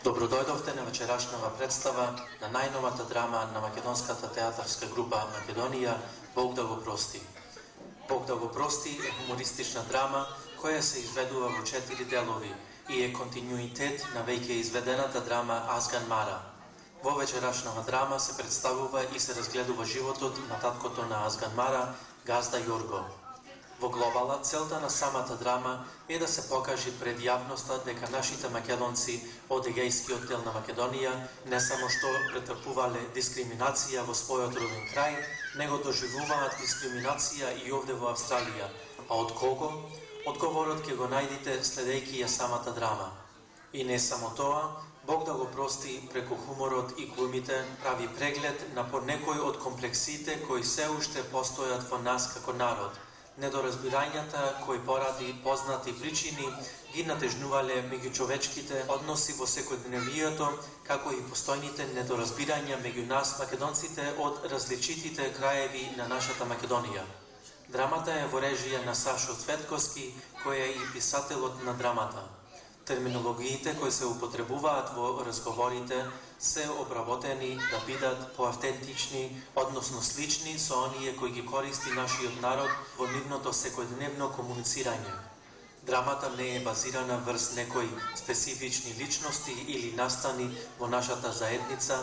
Добродојдовте на вечерашнава представа на најновата драма на македонската театарска група Македонија Бог да го прости. Бог да го прости е хумористична драма која се изведува во 4 делови и е континуитет на веќе изведената драма Азган Мара. Во вечерашнава драма се представува и се разгледува животот на таткото на Азган Мара, Газда Јорго. Во глобала, целта на самата драма е да се покаже пред јавноста дека нашите македонци од егејскиот дел на Македонија не само што претрпувале дискриминација во својот роден крај, него доживуваат дискриминација и овде во Австралија. А од кого? Одговорот ќе го најдите следејќи ја самата драма. И не само тоа, Бог да го прости преку хуморот и глумите прави преглед на по некој од комплексите кои се уште постојат во нас како народ. Недоразбирањата кои поради познати причини ги натежнувале меѓучовечките односи во секојдневието, како и постојните недоразбирања меѓу нас македонците од различитите краеви на нашата Македонија. Драмата е во режија на Сашо Цветковски, кој е и писателот на драмата. Терминологиите кои се употребуваат во разговорите се обработени да бидат поавтентични, односно слични со оние кои ги користи нашиот народ во нивното секојдневно комуницирање. Драмата не е базирана врз некои специфични личности или настани во нашата заедница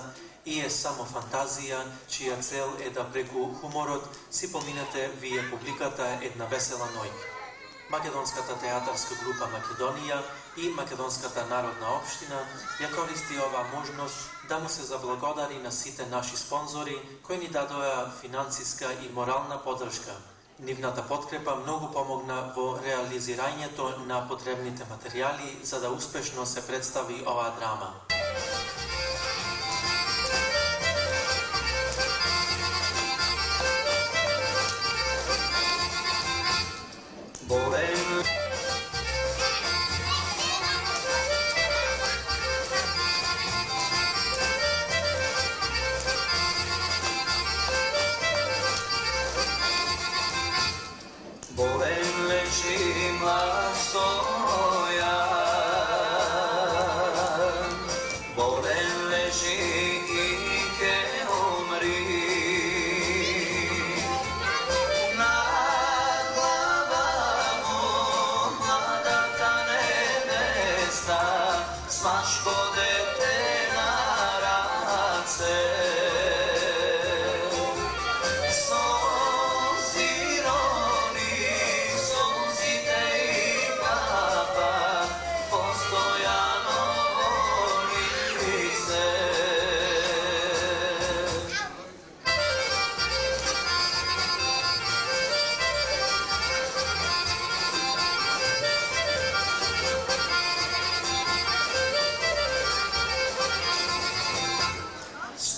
и е само фантазија, чија цел е да преку хуморот си поминете вие публиката една весела ноќ. Македонската театарска група Македонија и Македонската народна општина ја користи оваа можност да му се заблагодари на сите наши спонзори кои ни дадоа финансиска и морална поддршка. Нивната подкрепа многу помогна во реализирањето на потребните материјали за да успешно се представи оваа драма.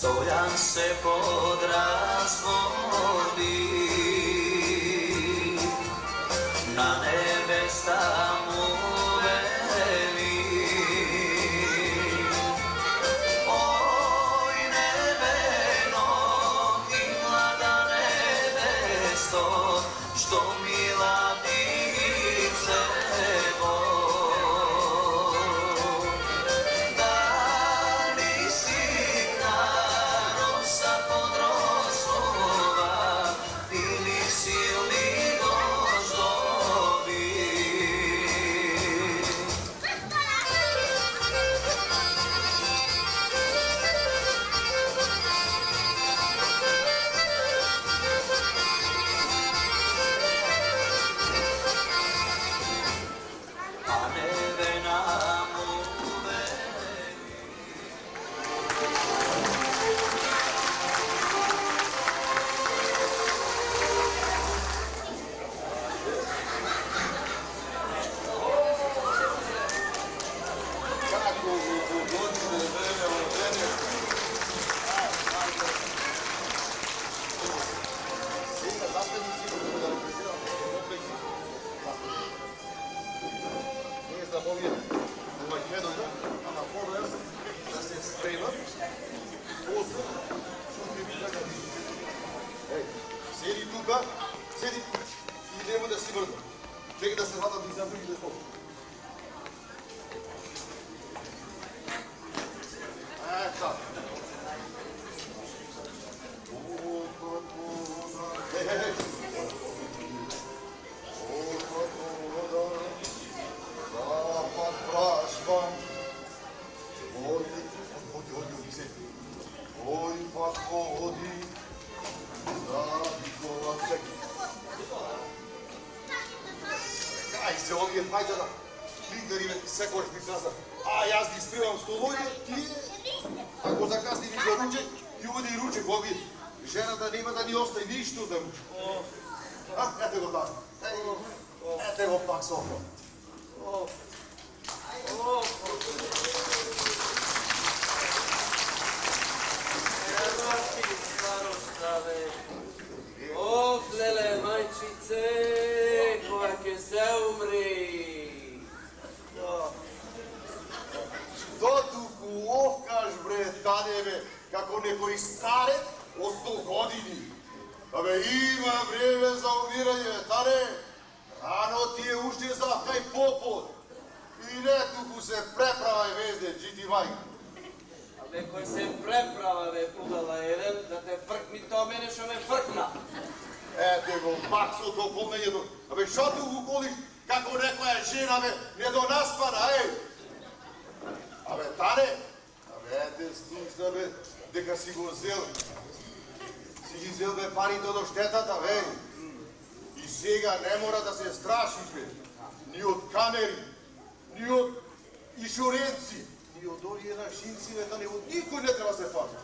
Stojan se pod razvodi, na nebesa mu veli. Oj nebeno i mlada nebesto, što mila divice Седи тука, седи и идемо да си врзам. Чекай да се вратат и за другите стол. ходи забикова цек. Кај се овие двајцата лидери секогаш ми каза, а јас ги спремам столови, тие, ако закасни за ручек, и оде и ручек овие. Жената нема да ни остаи ништо за ручек. Ете го така. Ете го пак Софо. Ева ти староста, бе. О, леле, мајчице, која ќе се умри. Дотуку овкаш, бре, тане, бе, како некој старец од 100 години. Абе, има време за умирање, тане. Рано ти е уште за кај попот. И не туку се преправај везде, джити мајка. Абе, кој се преправа, бе, пудала еден, да те фркни то мене шо ме фркна. Ете го, баксото помењето. Абе, шо ти го колиш како некоја жена, бе, недонаспана, еј? Абе, тане, абе, ете, слушна, бе, дека си го зел. Си ги зел, бе, парите од штетата, бе. И сега не мора да се страшиш, бе. Ни од камери, ни од иншуренци, ни од овие нашинци, бе, тане, од никој не треба се фати.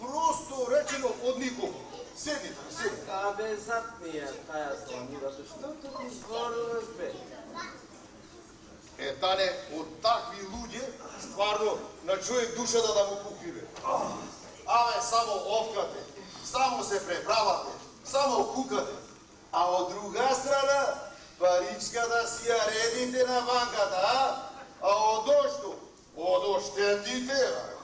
Просто речено од никој. Седите, седите. Абе, затнија таја сламурата, што тук изборуваш, бе? Тане, од такви луѓе, стварно, на човек душата да му пукри, бе. Абе, само овкате, само се преправате, само кукате. А од друга страна, паричката си ја редите на банката, а од ошто? Од оштетите, бе.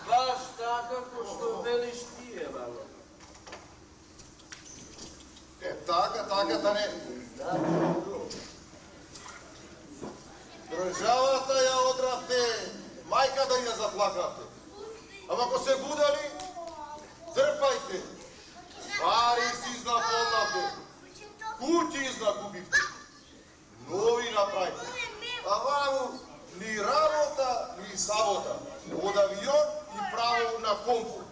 Баш така, ко што велиш тие, бе. Така, тане. Државата ја одравте, мајката ја заплакавте. Ама ако се будали, трпајте. Пари си изнаполнавте, куќи изнакупивте, нови направите. А ваму ни работа, ни сабота. Од авион и право на комфорт.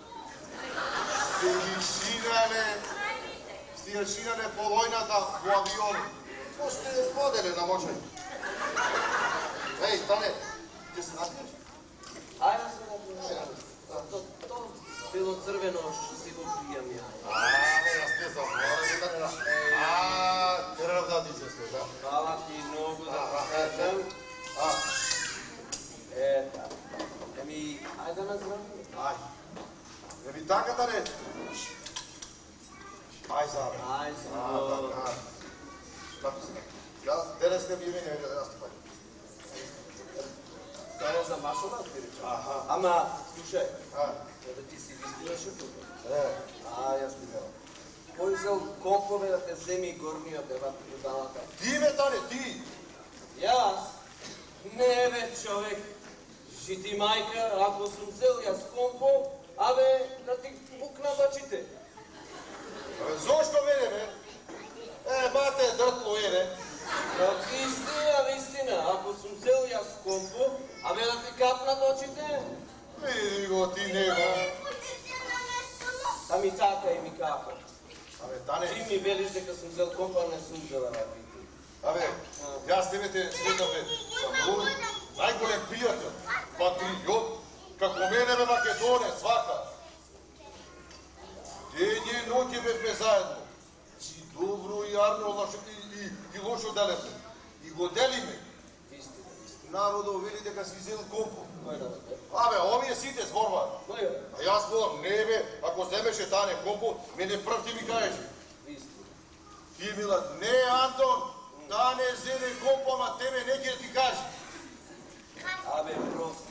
Сте ги шинале по војната во авион. То сте воделе на мочање. Еј, Тане, ќе се напиеш? Ајде се напиеш. То било црвено, што си го пијам ја. Јас не знам, Тане. Крв да ти се следа. Хвала ти многу да покажам. Ета. Ајде на здравје. Ајде. Така, Тане. Ај, Заре. Ај, Заре. Како се? Денес не би мене, јас ти пајам. Тоа за машова ти речам. Ама, слушај, да ти си вистинеше тук. Јас ти дела. Кој зел компове да те земи горниот дебат будалата? Ти ме, Тане, ти! Јас? Не бе, човек. Жити мајка, ако сум зел јас компо, абе, да ти пукна бачите. Зошто мене, бе? Бате, дртло е, бе. Вистина, ако сум зел јас компо, абе да ти капнат очите. Види го, ти нема. Ами така и ми капа. Абе, Тане... Ти ми велиш дека сум зел компо, а не сум зела рапити. Абе, јас тебе те сметам, бе, за мој најголем пријател, патриот, како мене, бе, Македонец, свака. Ден и ноќе бевме заедно. И добро и арно и лошо делевме. И го делиме. Народот вели дека си зел компо. Абе, овие сите зборуваат. А јас зборам, не бе, ако земеше Тане компо, мене прв ти ми кажеше. Ти милат, не Антон, Тане зеде компо, ама тебе не ќе ти каже. Абе, просто,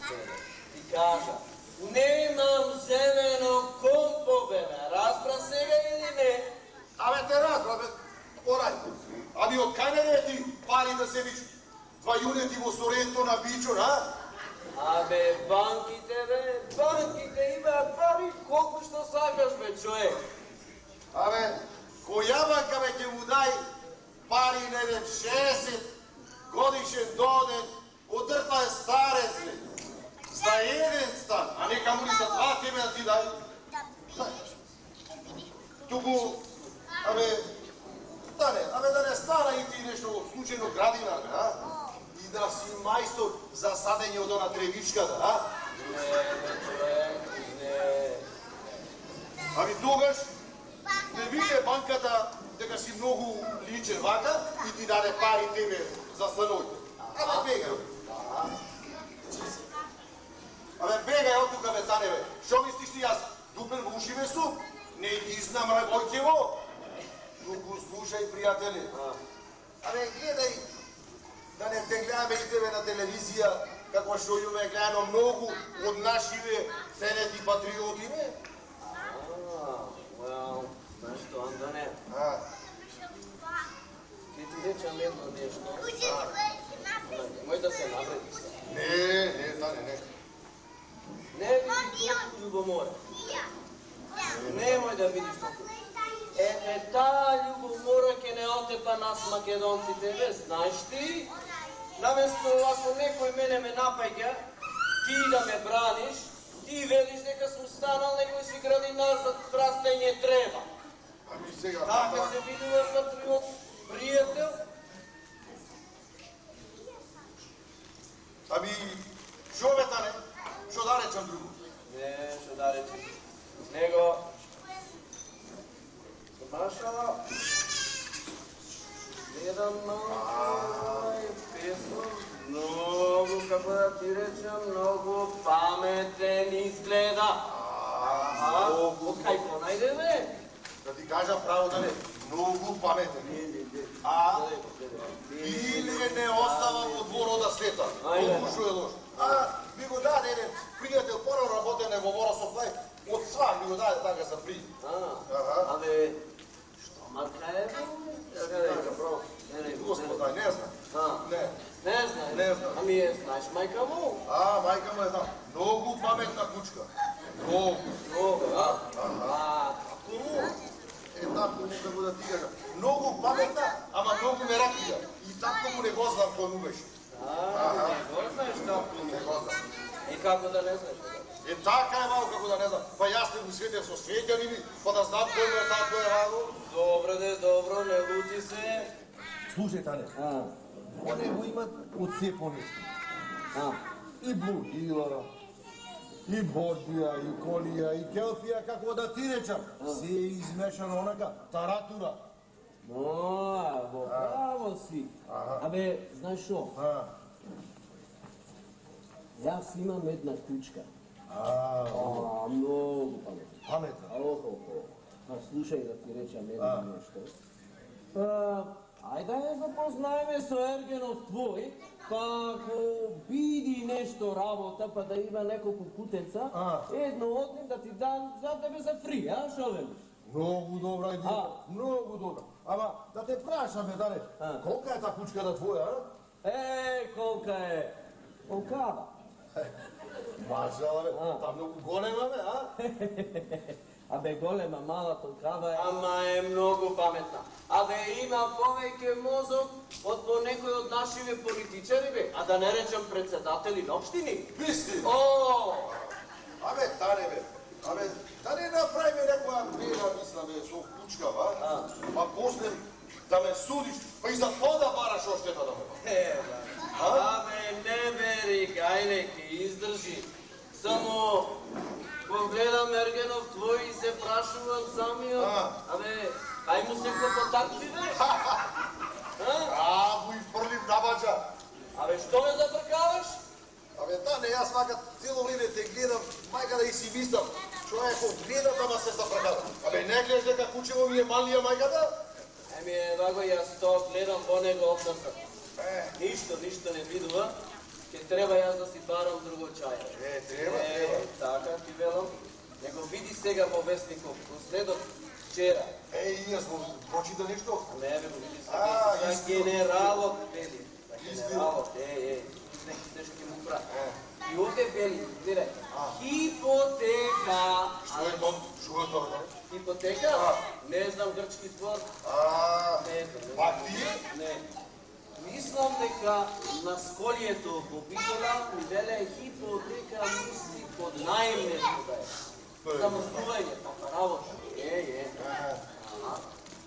ти кажа, немам зелено компо, бе, разбра сега или не? Абе, те разбра, бе, орај. Ами од кај не ти пари да се вичу? 2 јунети во Соренто на Бичор, а? Абе, банките, бе, банките имаат пари колку што сакаш, бе, човек. Абе, која банка, бе, ќе му дај пари неден 60 годишен доден, одрта е старец, бе. За еден стан, а не камули за 2 тебе да ти дай. Туку, да не стана и ти нешто случајно градинар, а? И да си мајстор за садење од она тревичката, а? Не. Тогаш не виде банката дека си многу личен вака и ти даде пари тебе за станојте. Бегај. Бегај од тука, Тане, бе. Шо мислиш ти јас дупен во ушиве сум? Не ги знам рагојќево. Туку слушај, пријатели. Гледај, да не те гледаме и тебе на телевизија, како што ја ме гледано многу од нашиве фенети патриоти, бе. Знаеш што, Андоне? Ке ти речам едно нешто. Мој да се навреди се. Не, Тане, не. Не види толку љубомора. Немој да видиш толку. Таа љубомора ке не отепа нас македонците, бе, знаеш ти? Наместо ако некој мене ме напаѓа, ти да ме браниш, ти велиш дека сум станал некој си градинар за растење трева. Сега... Така се видува патриот, пријател? Шо бе, Тане? Шо да речам друго? Не, шо да речам. Него... Баша... Еден многу, како да ти речам, многу паметен изгледа. Од кај го најде, бе? Да ти кажам право, Тане, многу паметен. Или не остава во дворот света, од ушо е лош. Ми го даде еден пријател, порано работен во Боросов плај, од свак ми го даде така за при. Што марка е, бе? Господа, не знам. Не знам. Знаеш мајка му? Мајка му е знам. Многу паметна кучка. Многу. Како му? Тако му како да ти кажам. Многу паметна, ама многу мераклија. И тако му не го знам кој му беше. Не го знаеш како му? Не го знам. И како да не знаеш? Така е малко како да не знам. Па јас те го светев со светјани ми, па да знам кој му е тако е ваго. Добро, не лути се. Слушај, Тане, они го имат од се по нешто. И Блудила, и Бодија, и Колија, и Келпија, како да ти речам. Се е измешано онака, таратура. Во право си. Знаеш шо? Јас имам една кучка. Многу паметна. Паметна? Слушај да ти речам едно нешто. Ајде да запознаеме со Ергенов твој, па ако биди нешто работа, па да има неколку кутенца, едно од нив да ти дам за тебе за фри, шо велиш? Многу добра идеја, многу добра. Ама да те прашаме, Дане, колка е таа кучката твоја, Колка е? Колкава? Мажала, бе, та многу голема, бе, Голема, мала, толкава е. Ама е многу паметна. Има повеќе мозок од по некој од нашиве политичари, бе. Да не речам председатели на општини. Мисли? Тане, бе. Да не направиме некоја бела мисла, бе, со кучка, па после да ме судиш, па и за тоа да бараш оштета да ме. Не бери, гајле, ке издржи. Само погледам Ергенов твој и се прашувам самиот. Кај му се клопотарци, бе? Го и фрлим на баджа. Што ме зафркаваш? Тане, јас вака цело време те гледам, мајка да и си мислам. Човеков гледат, ама се зафркава. Не гледаш дека кучево ми е малија мајката? Ваго јас тоа гледам во него обсрсат. Ништо не видува. Ке треба јас да си барам друго чај. Треба. Така ти велам. Него види сега во вестников, последот вчера. Јас го прочита нешто? Не, бе, го види сега. За генералот вели. Генералот, неки тешки му прави. И овде вели, гледај, хипотека. Шо е тоа? Хипотека? Не знам грчки збор. Не знам. Пак ти? Не. Мислам дека на сколието во Битола ми веле хипотека мисли под најм нешто да е. Замрзнување, така работа.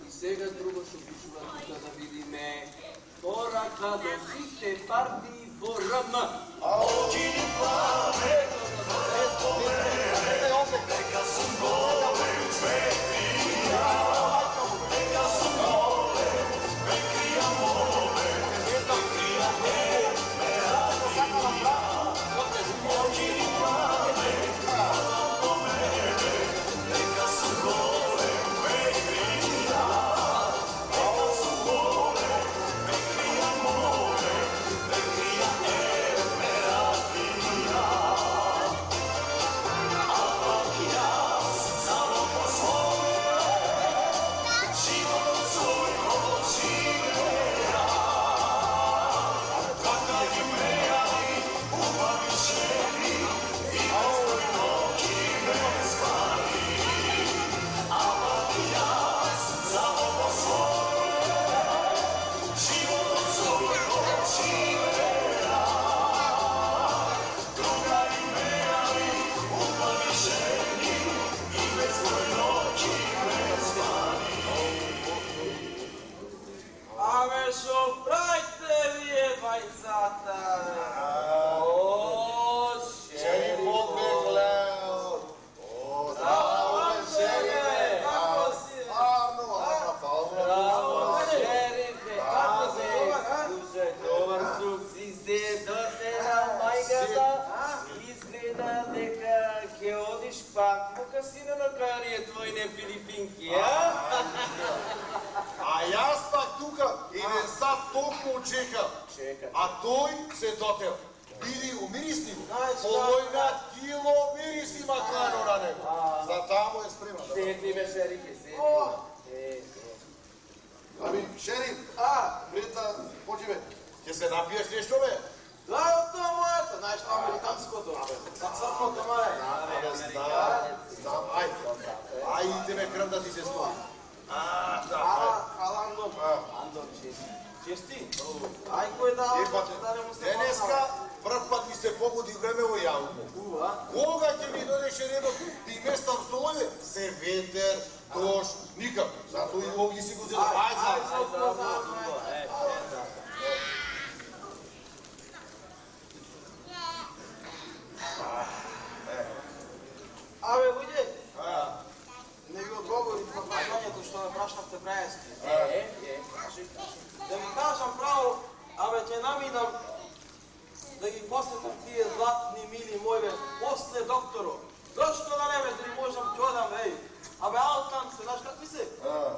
И сега друго што пишува тука да видиме. Порака до сите партии во РМ. А тој се дотел. Биди умирисни, полојнат кило мирис има клано на него. За таму е спремна. Седни бе, шерифе, седни. Ами, шериф, пред да почиве, ќе се напиеш нешто, бе? Да, тоа моето, знаеш, тоа американското. Таксапното, мај. Знам, ајде ме крв да ти се стои. Халандон. Андон, чести. Ај, кој да не му се денеска, прв пат ми се погоди време во јавно. Кога ќе ми додеше редот, ти местам столове, се ветер, дожд, никако. Зато и овги си го зело. Абе, луѓе, не ви одговорите на прашањето што ме прашавте брајански. Да ви кажам право, абе, ќе наминам да ги посетам тие златни мили моје после докторо. Зошто да не бе, дали можам ќе одам, еј. Абе, алтам се, знаеш какви се?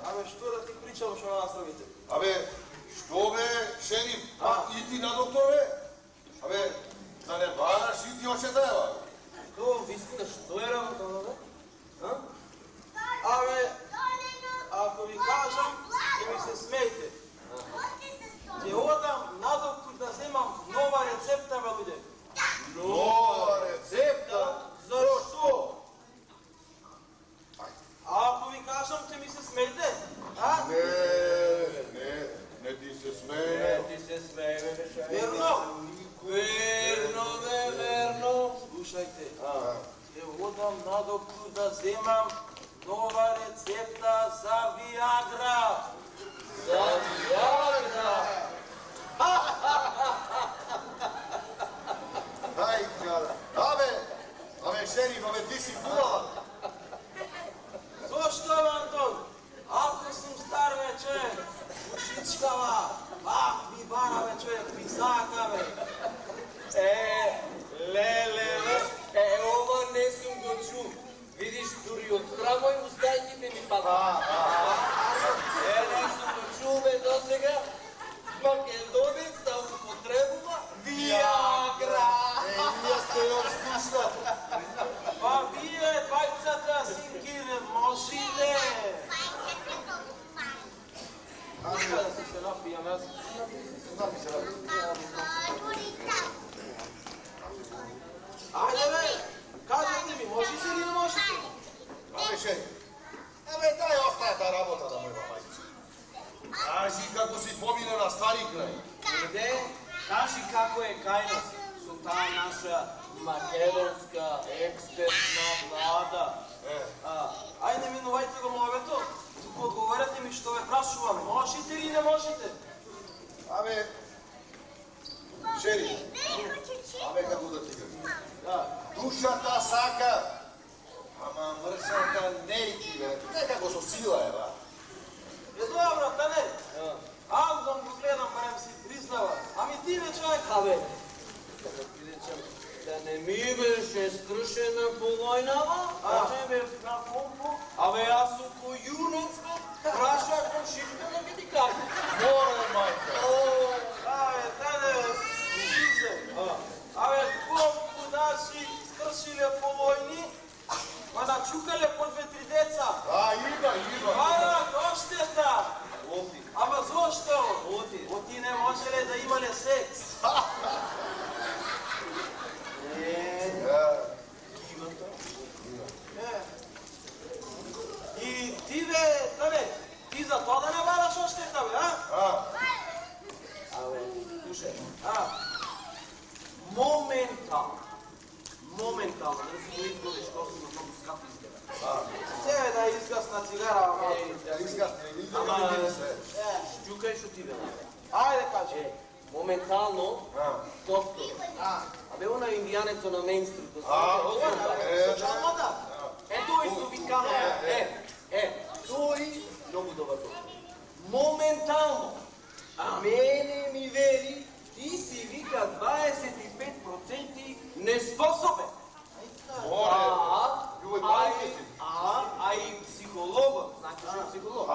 Абе, што да ти причам што на нас робите? Абе, што бе, шериф, и ти на доктор, бе? Абе, да не бараш и ти още треба. Тоа вистина што е работа, бе? Абе, ако ви кажам, ќе ми се смејте. Ќе одам на доктор да земам нова рецепта, бе, луѓе. Нова рецепта? Зашто? Ако ви кажам, ќе ми се смејте? Не ти се смеје. Не ти се смеје, бе, шајте. Верно? Верно, бе, верно. Слушајте, ќе одам на доктор да земам нова рецепта за Виагра. За Виагра? Абе, шериф, абе, ти си будала. Зошто, Антон? Ако сум стар вече, ушичкава, ми бара вече, писака, бе. Леле, ова не сум го чул. Видиш, дури од страмој устајките ми пада. Не сум го чул, бе, досега. Македонец да употребува Виагра. Ние сте јом слушна. Па вие, бајцата, синкине, можите. Ајде да се напијам, јас. Ајде, бе, кажете ми, можете или не можете? Абе, шериф, дај остаја та работа да мојма мајка. Кажи како си помине на стари крај. Sila je, ba. Dobro, Tane. Aldom го гледам, барем си признава. Ами ти бе, човек. Абе, да ти речем, да не ми беше скрушена по войнава, а че бе на помпо, абе аз око юнец бе, прашах по шифта да ги ти кажа. Море, majka. Абе, Тане, излизе. Абе, колко наши скршиле по войни, ма начукале по 2-3 деца. A, ima. Ара, оштета. Oti. Ама зошто? Оти не можеле да имале секс. И ти бе, Тане, ти за тоа да не бараш оштета, бе, а? Абе, слушай, моментално, да си го изгодиш, то си го много скапи изгледа. Себе да изгасна цигара, ама... Ама, щукай шо ти бе. Ajde, kaže, momentalno, doktor. Абе, она индијанецо на Мейнстрит, социјална да. Тој су викано, тој многу добар доктор. Моментално, мене ми вери, ти си вика 25% неспособен. А и психологот, значи што е психолог.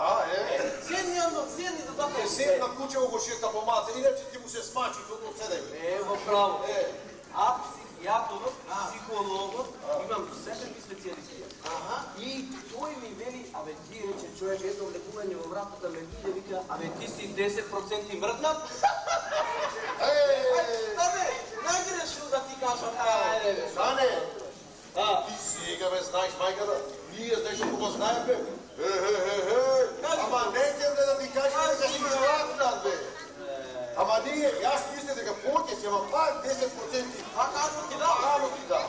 Седни да така е. Седна куче го шета по маца, иначе ти му се смачи, тоа седе. Во право. А психијаторот, психологот, имам секакви специјалисти. И тој ми вели, абе ти рече човек, ето лекување во вратата ме биде, вика, абе ти си 10% мртнат. Абе, најгрешил да ти кажам. Жане, ти сега бе знаеш мајката, ние знаеш ако го знаем бе. Ама не ќе да ти кажем дека си мртнат бе. Ама ние, јас мисле дека повеќе си, ама пак 10%. Кажу ти да.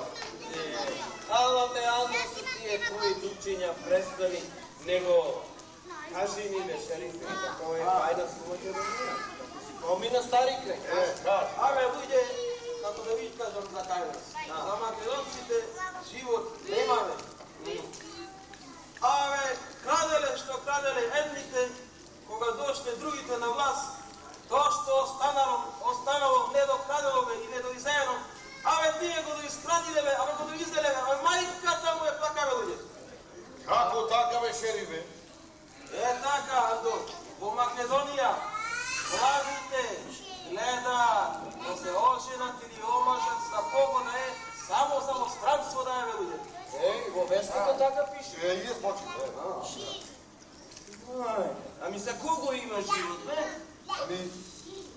Ала ме ално се тие твои дучиња престани, него кажи ми ме шериф, како е бајна со Македонија. Си помина стари крек. Абе, луѓе, како да ви кажам за кајнас. За македонците живот немаме. Абе, краделе едните, кога дошле другите на власт, тоа што останало недокрадело бе и недоизаено, абе тие го доискрадиле бе, абе го доизделе бе, абе мајката му е плакаве луѓе. Како така бе шериф бе? Така, Андо, во Македонија, младите гледаат да се оженат или омажат за погона е само за странство да е бе луѓе. Во вестото така пише. И смочи. Ами за кого има живот, бе? Ами,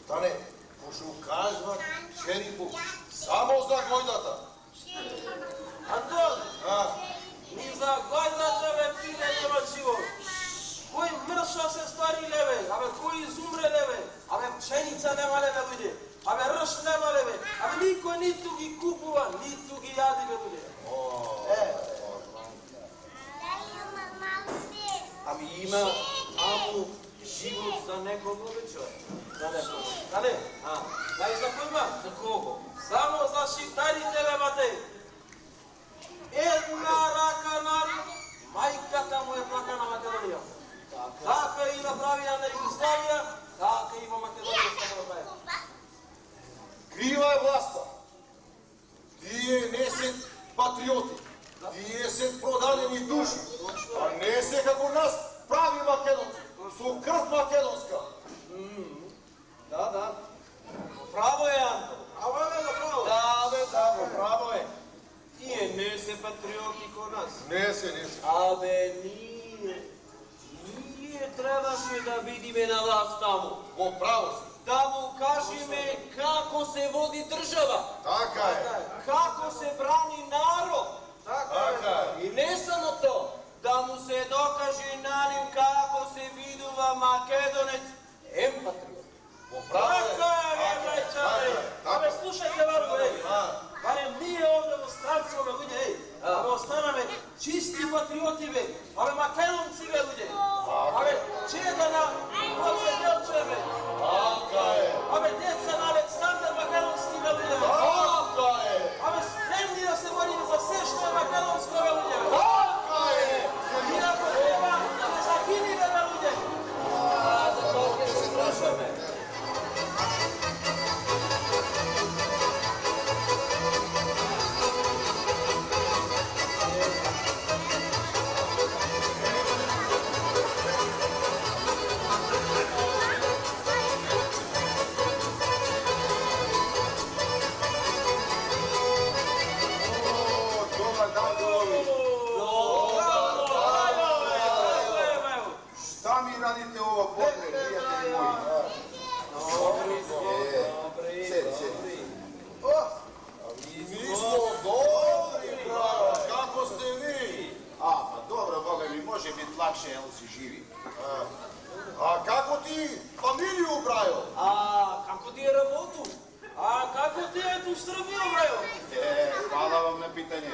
Тане, пошо кажва шерифу, само за гојдата. Антон, ни за гојдата бе пиде нема живот. Кој мршо се стари леве, абе кој изумре леве, абе пшеница нема леве луѓе, абе рш нема леве, абе никој ниту ги купува, ниту ги јади бе луѓе. Ами има аму живот за некого бе човек. За некого. Каде? Знаеш за кој има? За кого? Само за шиптарите бе бате. Една рака народ, мајката му е плака на Македонија. Така и направија на Југославија, така и во Македонија се направија. Крива е власта. Тие не се патриоти. Тие се продадени души. А не се како нас прави македонци. Со крв македонска. Да. Право е, Анто. Право. Да, право е. Тие не се патриоти ко нас. Не се. Абе, ние требаше да видиме на вас таму. Во право си. Да му кажеме како се води држава. Така е. Како се брани народ. Така е. И не само то, да му се докаже на ним како се видува македонец емпатриот. Во право е. Така е, брајчаре. Абе, слушајте варко, барем ние овде во странство, бе, луѓе, абе, останаме чисти патриоти, бе, абе, македонци, бе, луѓе. Абе, чеда на Гоце Делче, бе. Така е. Абе, деца на Александар македонски, бе, луѓе. Така е. Абе, спремни да се бориме за се што е македонско, бе, луѓе, бе. Така е. И ако треба, да се Šta mi radite ovo podne, prijatelji moji? Dobri smo, dobri. Sedi. Mi smo dobri, bravo, kako ste vi? Pa dobro, Boga mi, može biti lakše, jel si živi. A kako ti familiju, brajo? A kako ti je работу? A kako ti je tu Srbiju, brajo? Hvala vam na pitanje.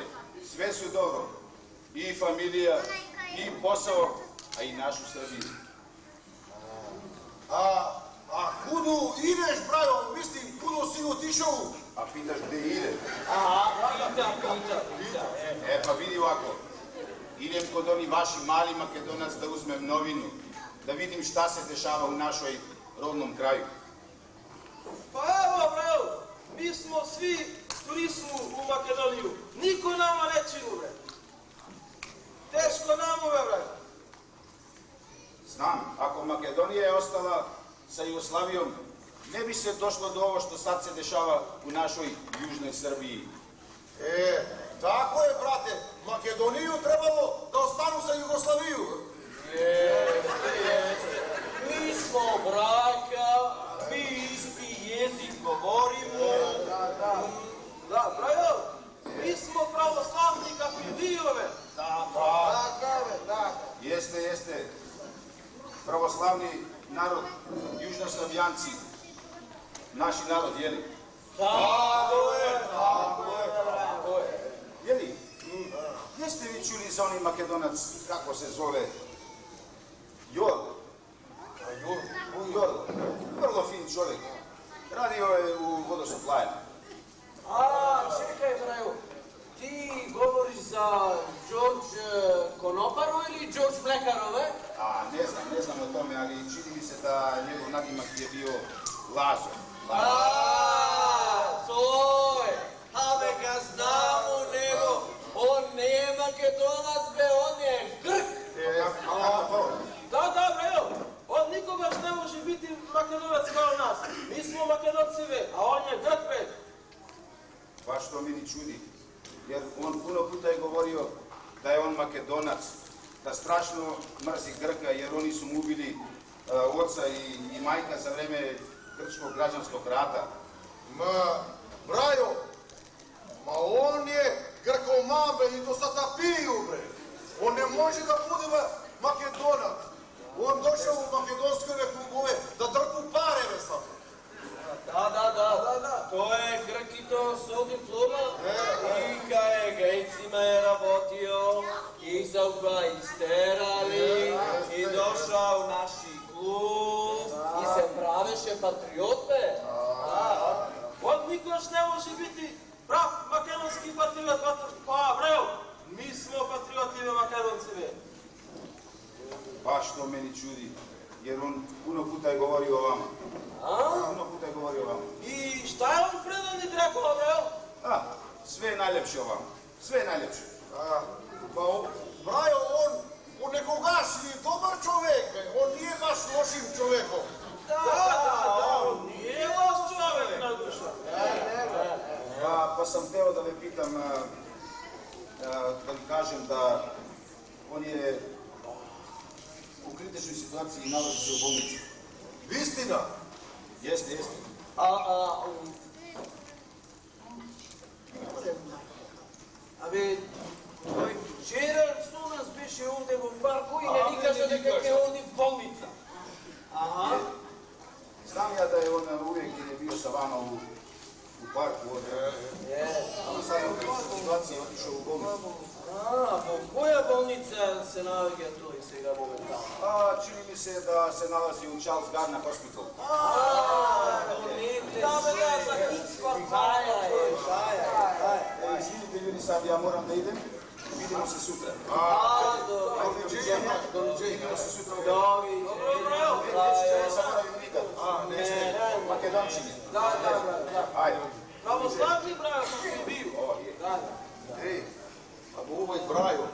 Sve su dobro. I familija, i posao, a i našu Srbiju. A kudu ideš, brajo? Mislim, kudu si otišao? A pitaš gde ide? Pita. Pa vidi ovako. Idem kod oni vaši mali Makedonac da uzmem novinu. Da vidim šta se dešava u našoj rodnom kraju. Pa evo, brajo, mi smo svi turismu u Makedoniju. Niko nama neće bre. Teško nam brajo. Znam, ako Makedonija je ostala sa Jugoslavijom, ne bi se došlo do ovo što sad se dešava u našoj južnoj Srbiji. Tako je, brate. Makedoniju trebalo da ostanu sa Jugoslaviju. Mi smo braka, mi isti jezik govorimo. Da, brajo, mi smo pravoslavni kako i vi ove. Jeste. Pravoslavni narod, južnoslavljanci, naši narod, jeli? Tako je. Jeli? Jeste vi čuli za onaj Makedonac, kako se zove? Jorgo. Jorgo. Vrlo fin čovjek. Radio je u vodosuplajama. Čekaj, brajo, ti govoriš za George Konoparu ili George Mlekarove? Ne znam o tome, ali čini mi se da njegov nadimak je bio Lazo. To je. Ave ga znamo, nego on nije Makedonac, on je Grk. Da, brajo, on nikoga ne može biti Makedonac kao nas. Mi smo Makedonci, a on je Grk, Baš to meni čudi, jer on puno puta je govorio da je on Makedonac, da strašno mrzi Grka, jer oni su mu ubili oca i majka za vreme grčkog građanskog rata. Brajo, on je Grkov mambe i to sad piju, bre. On ne može da bude Makedonac. On došao u makedonske klubove da drpu pare, bre, sad. Da. To je Grk i to su diploma. I kaj Gejcima je работio, i za ga isterali, i došao u naši klub, i se praveše patriote. On nikoš ne može biti prav makedonski patriot. Pa, brajo, mi smo patrioti Makedonci. Baš to meni čudi, jer on puno puta je govorio o vama. I šta je on predavnik rekao, brajo? Sve najljepše o vama. Sve najljepše. Pa, brajo, on nekogašnji dobar čovek, bre. On nije baš lošim čovekom. Da, on nije loš čovek, na duša. Pa sam hteo da me pitam, da mi kažem da on je u kritičnoj situaciji i nalazi se u bolnici. Istina? Jeste. Той вчера с нас беше овде во парку и не ни кажа дека ќе оди в болница. Znam ja da je on uvijek je bio sa vama u parku. Ali sad je u kritičnoj situaciji otišao u bolnicu. Во која болница се наоѓа тој сега моментално? Čini mi se da se nalazi u Charles Gardner Hospital. За Хиксфорд. Izvinite ljudi, sad ja moram da idem. Vidimo se sutra. Vidimo se sutra. Ne zaboravim nikad. Makedončine. Da. Ajde. Православни, брајо, како си бил. Ej, ovaj brajo,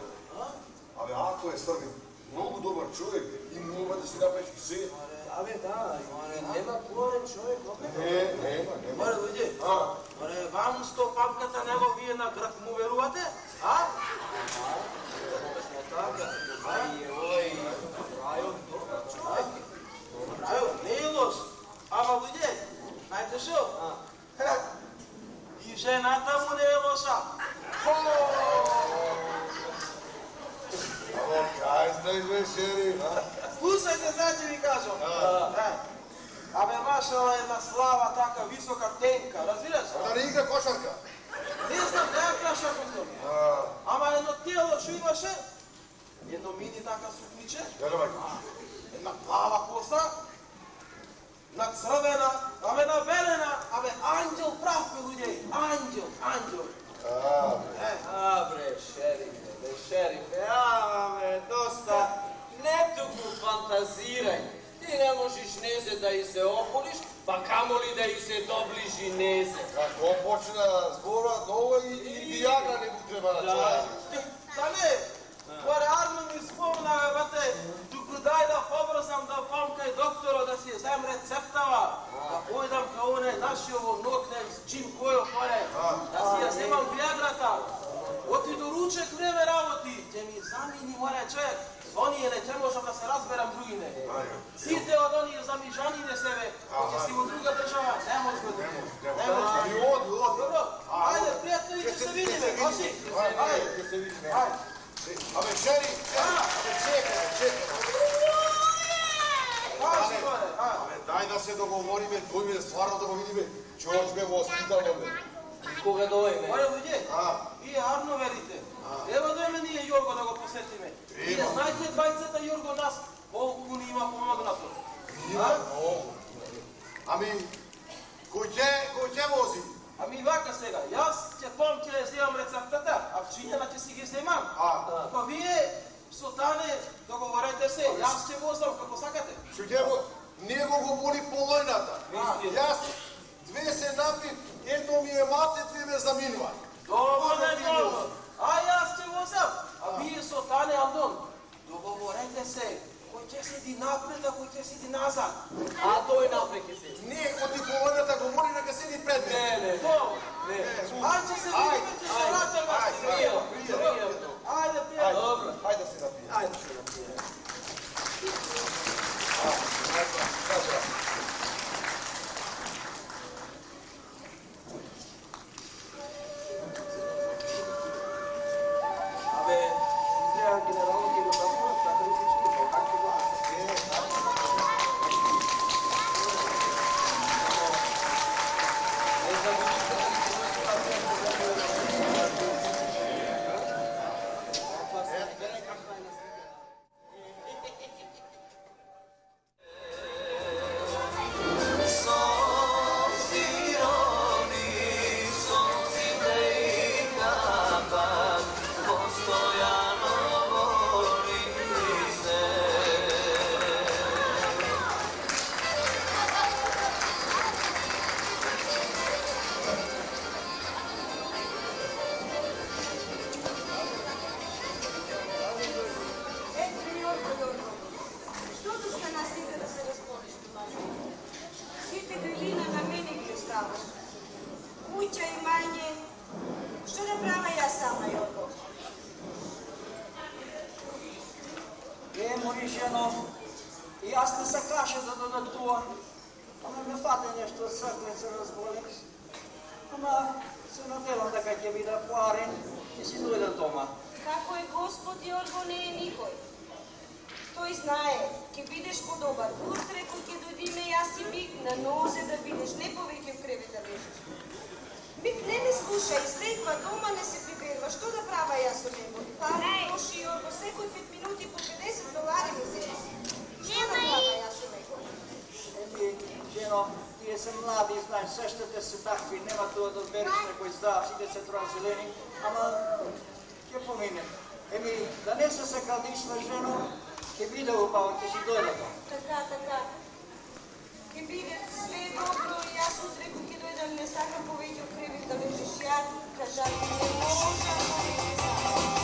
ali ako je Srbin, mnogo dobar čovjek i mora da si napravi sve. Да, нема плорен човек, опет. Nema. Море, дојде. Вам сто папката него вие на Грк му верувате? Daj me šerif, a? Slušajte, sad ću vi kažem. Абе, машала една слава така висока тенка, разбираш? Da ne igra košarka. Не знам, не ја крашаком тоа. Ама едно тело што имаше, едно мини така сукниче, една плава коса, на црвена, абе набелена, абе анđел прав бе луѓе, анđел. Бре, шерифе, абе, доста нетуку фантазирај. Ти не можеш незе да и се околиш, па камо ли да и се доближи незе. Kako počne zbora, nova i Viagra ne bi trebala čovjek. Да не, реално ми спомна, бате, туку дајдав обрасам да пам кај докторо да си взем рецептава, да појдам кај оне нашиово нокнем с Джим Којо поре, да си ја земам Виаграта. Оти до ручек време работи, ќе ми замини море човек. С оние не ќе можам да се разберам другине. Сите од оние замижанine себе, ќе си во друга држава, не може да биде. Не може. I odu. Добро, ајде, пријатно и ќе се видиме, Коси. Ајде. Ave šerif, čekaj. Кажи, горе, Ave, daj da se dogovorime, dvojme stvarno da go vidime. Čovječ me vospitalo me. Кога дојме? Ајде, луѓе, вие арно велите. Ева дојме ние Јорго да го посетиме. Вие знаете двајцата Јорго нас, колку ни има помогнато. Ima, Ами, кој ќе вози? Ами вака сега, јас ќе пом ќе земам рецептата, а вчињана ќе си ги земам. Па вие со Тане договорете се, јас ќе возам како сакате. Што ќе го, него го боли полојната. Јас две се напив, едно ми е маце, две ме заминува. Добро. А јас ќе возам, а вие со Тане Андон договорете се. Кој ќе седи напред, а кој ќе седи назад. А тој напред ќе седи. Не, кој ти полојната го моли нека седи пред мене. Не. Ајде ќе се видиме, ќе се вратиме. Ајде, пријатно. Добро, ајде се напије. Абе, изгледа генерално ќе го тапува, така ли ќе шти, как ќе го Kuća, imanje, što da prava ja sama, Jorgo? Моришено, и аз не се каша да додатувам. Ама ме фате нешто од срцето разболек. Ама се надевам дека ќе биде поарен и си дојдам дома. Како е Господ, Jorgo, не е никој. Тој знае, ќе бидеш подобар. Утре кој ќе дојдиме јас и Бик на нозе да бидеш, не повеќе в кревет да лежиш. Бик, не ме слуша, излегва дома, не се приберва. Што да права јас со него? Пари, лоши, Jorgo, секој 5 минути по $50 ми зема. Што да права јас со него? Жено, тие се млади, знаеш, сештате се такви, нема тоа да одбереш некој здрав, сите се тројзелени, ама ќе поминем. Да не се калдишна, жено, ќе биде убаво, ќе си дојдемо. Така. Ќе биде све добро и јас утре кој ќе дојдам не сакам повеќе у кревет да лежиш. Ја кажа, не можам повеќе сакам.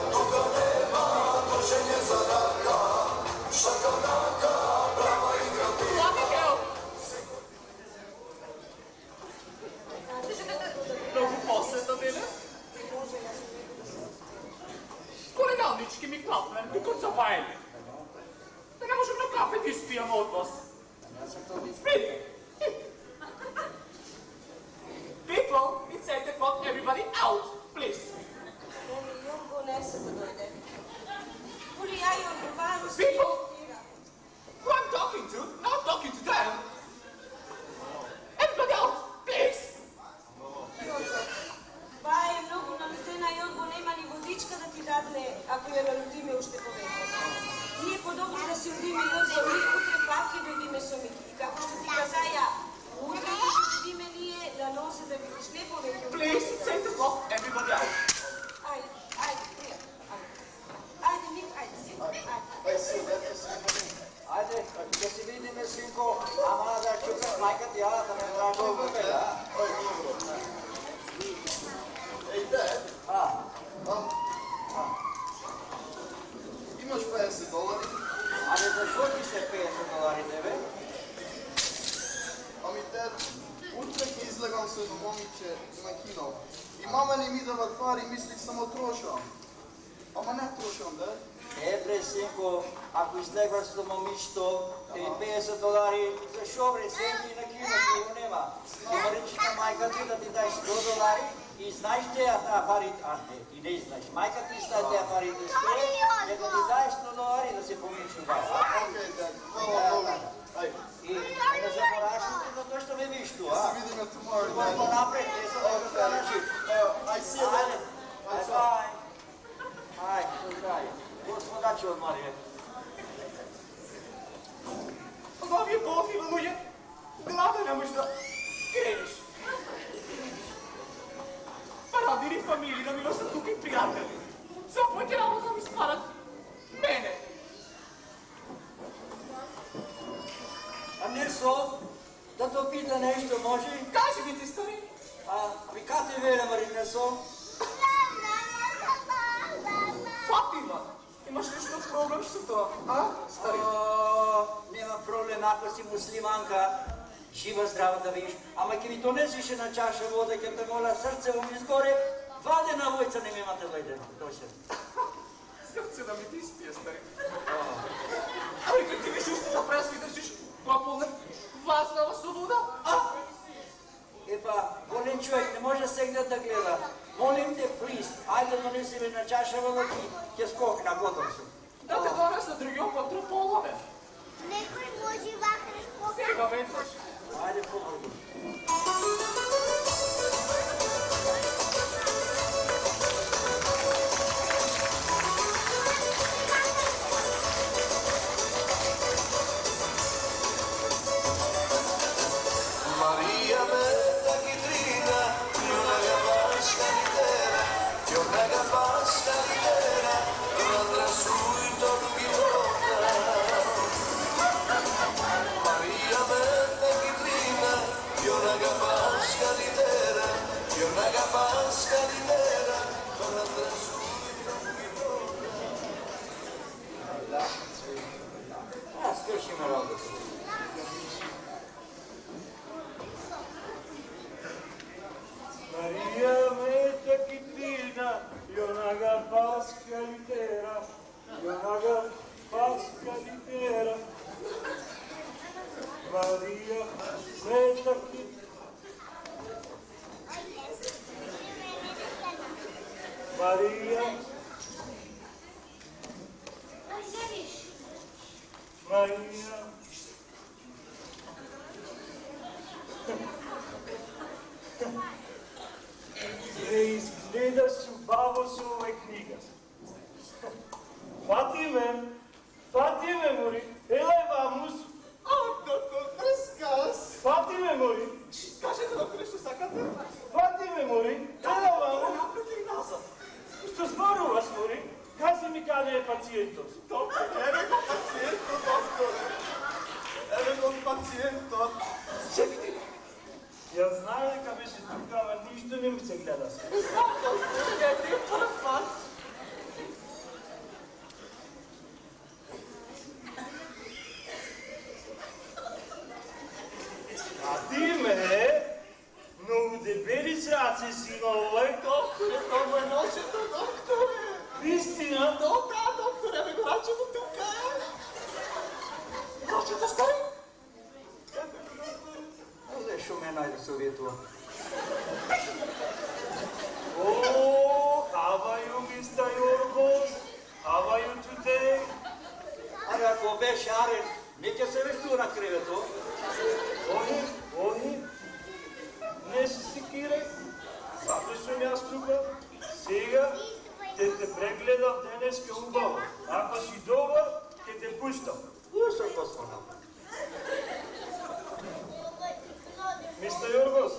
Shaka тук за бајле. Да не можем на кафе да изпијам од вас. Спите! People, it's 8 o'clock, everybody out, please. Јорго не се да дојде. Коли ја Јорго, важно се... People, who I'm talking to, not talking to them. Everybody out, please. Јорго, ба е многу налютена, Јорго нема ни водичка да ти дадне, ако ја налютиме уште повеќе. Ние подобро да се одиме, Јорго, ние утре пак ќе дојдиме со Мики. И како што ти каза ја, утре ќе дојдиме ние на носе да видиш не повеќе. Please, it's 8 o'clock, everybody out. Ајде, Мик, ајде, син, Ajde, da se vidime, sinko, ама да чукам майка ти, да ме врача в бебе, Hey, Dad. Имаш $50? Ajde, защо ти се $50, бе? Ами, Dad, утре ќе излегам со едно момиче на кино. И мама не ми дава пари, мислих само трошам. Ама не трошам, Dad. Бре, синко, ако излегваш с момичето и $50, защо бре, сенки на киното го нема? Ама речи на майка ти да ти дай $100 и знаеш тея пари, ти не знаеш, майка ти знае тея пари да спре, не да ти дай $100 да се помниш това. Окей, Dad, хвала Богу. И не забораваш ли за това, що ме виж това? Се видиме tomorrow, Dad. Какво напред, не са да го станачи. I see you, Dad. Bye. Ай, здравей. Господачи от Мария. Главие болни, луѓе. Глада не можеш да кренеш. Родини, фамилии, да ми носят тук и приятели. За пъти работа да ми спарат мене. Нерсо, да те пита нещо, може? Кажи ми ти, стари. Ами как те веря, Нерсо? Фатима, имаш нещо проблем с това, стари? Нема проблем, ако си муслиманка. Жива, здрава да видиш. Ама ке ми донесиш една чаша вода, ке те моля, сърцево ми изгоре, вадена войца не ми имате дойде. Сърце да ми ти изпие, стари. Ами как ти виж уста да прески държиш това пълна вазнава свобода? Епа, болен човек, не може сегда да гледа. Молим те, плиз, айде донеси ми една чаша вода и ке скокна, готов съм. Да те донеса другиот патропола, бе. Некој може вака Сега веднъж. Айде, побързо. Maria meta chitrina, una gabasca intera, e una gabasca intera, e l'altra subito di volta. Maria meta chitrina, e una gabasca intera, e una gabasca intera, e l'altra subito di volta. Скършиме радост. Maria meta chitrina, io una gabasca intera, io una gabasca intera. Maria meta chitrina. Maria. Maria. Не изгледаш убаво со овој книга. Фатиме, мори, елај вамус. Доктор Прескас. Фатиме, мори. Кажете, доктор, што сакате? Фатиме, мори, елај вамус. Напред и назад. Што зборуваш, мори? Кажи ми каде е пациентот. Доктор, еве го пациентот, доктор. Еве го пациентот. Чекайте. Ја знае дека беше тука, ама ништо не ми се гледа се. Знам, доктор, ја ти прв пат. Фатиме, многу дебели раци си има овој. Докторе, тоа му е ночето, докторе. Вистина? Да, доктор, еве го раче съветува. Oh, how are you, Mr. Yorgos? How are you today? Аре, ако беше арен, не ќе се вештува на кревето. Они, не се секирай. Зато съм аз тука. Сега те прегледам денеска убаво. Ако си добър, ќе те пущам. Слушай, Господа. Мистер Йоргос,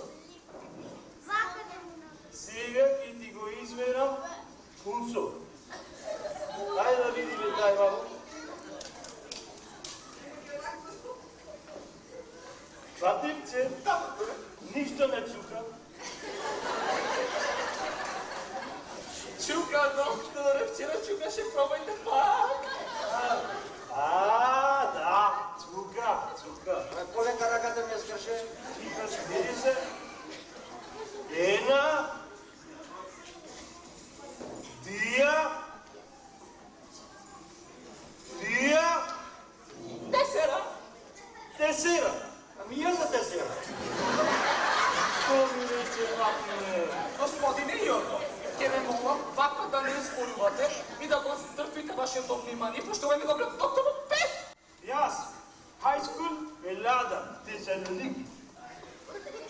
сега ќе ти го измерам пулсо. Дай да видим тай бабо. Фатим, че нищо не чука. Чука, доктор, вчера чукаше, пробайте пак. Да, чука. Полека ръката ми скърше. Тихо си, види се. Една. Дия. Тесера. Ами я за тесера. Спомни вече, папне. Господине Йорго, ќе ме молам вака да не зборувате и да го стрпите вашето внимание, пошто ме добре доктор Пет. Јас, high school е лада, Тесалоники.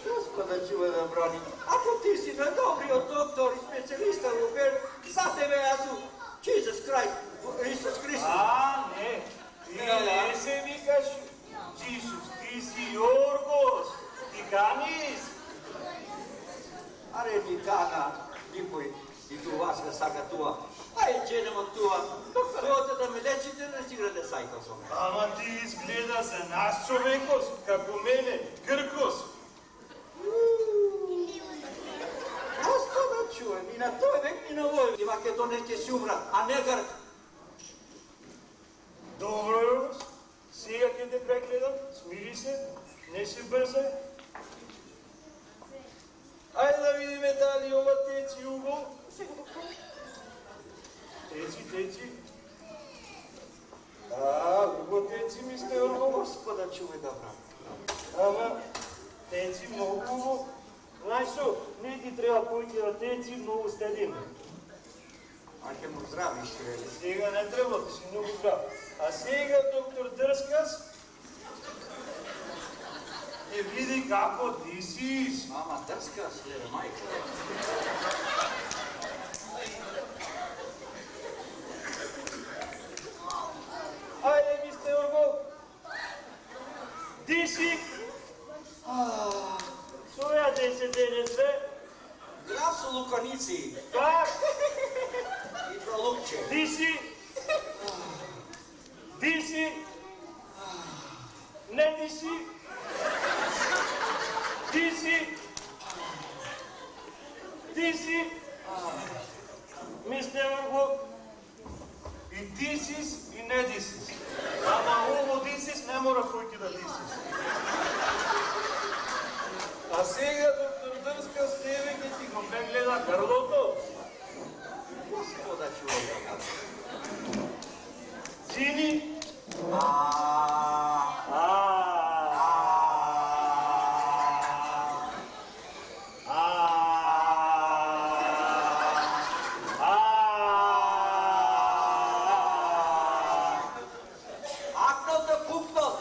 Господа, чува да брани. Ако ти си най-добрият доктор и специалиста в Бер, за тебе аз Jesus Christ, Исус Христос. Не. Ти не се викаш Исус, ти си Йоргос. Ти канис. Аре ни кана, никой и това се сака това. Ай, че нема това. Твоята да ме лечите, не си граде сайкал со мен. Ама ти изгледа за нас човекос, како мене, Гркос. Господа, чуем, и на тој век, и на овој. И Македонија ќе си умра, а не Грк. Добро, Йоргос. Сега ќе те прегледам, смири се, не се бързай. Ајде да видиме дали ова теци уго. Теци. Уго теци, мистер Йоргос. Господа, чуvaj да брат. Ама, теци много уго. Знаеш шо, не ти трябва повеќе да теци, много стедим. А ќе му здравиш, рели. Сега не треба, ти си много здрав. А сега, доктор Дрскас, е види како ти си. Ама Дрскас, леле, майка. Ајде, мистер Йорго. Ти си. Соја 10 бе. Граф со луканици. Как? И пролукче. Ти си. Не ти си. Ти си. Мистер Йорго. И ти си, и не ти си. Ама ово ти си, не мора којки да ти си. А сега, доктор Дрска, с тебе ќе ти го прегледа грлото. Господа, чуvaj да брат. Сини. Акнал да пукнал.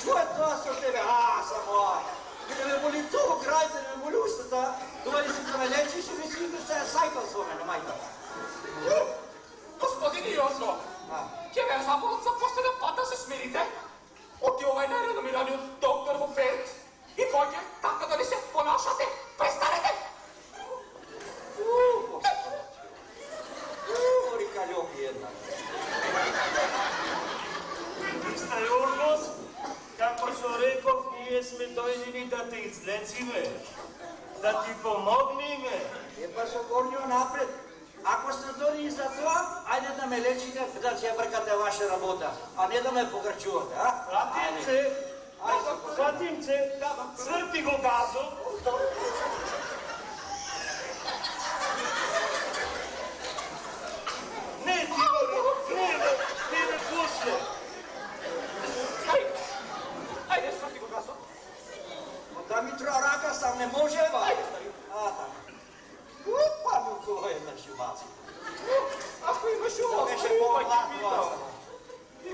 Що е това со тебе? Само. И да ме боли това край, да ме боли устата. Това ли си да ме лечиш или си да се сайкал со мене, майка? Господине Йорго, ќе ме замолам за последен пат да се смирите. Оти овај најреномираниот доктор во Пет. И поќе така да не се понашате. Престанете! Ори калјоки една. Мистер Йоргос, како што реков, ние сме дојдени да те излечиме, да ти помогнеме. Е па со горниот напред. Ако сте дори за това, ајде да ме лечите, да ќе бркате ваша работа, а не да ме погрчувате, а? Фатимце, црпи го газо. Не, ти ме пусне. Ајде, сврти го газот. Да ми треба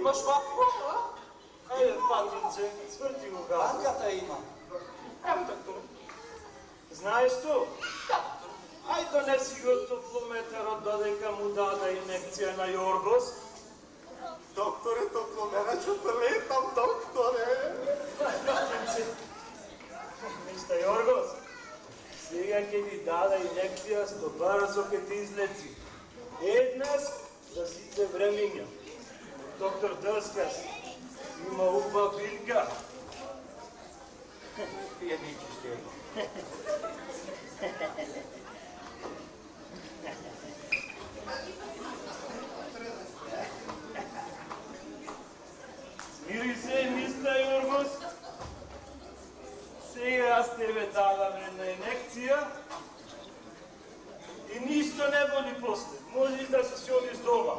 Имаш вапно, а? Хайде, патинце, свърти го газа. Банката има. Ево, доктор. Знаеш то? Да, доктор. Ај донеси го топлометарот додека му дада инекција на Јоргос. Докторе, топломеначот летам, докторе. Патинце, мистер Јоргос, сега ќе ви дада инекција што брзо ќе ти излеци. Еднаш за сите времиња. Доктор Дъскас има убава билка. Тие ничи ще има. Смири се, мистер Јоргос. Сега аз тебе дадам една инекција и ништо не боли после. Можеш да се одиш дома.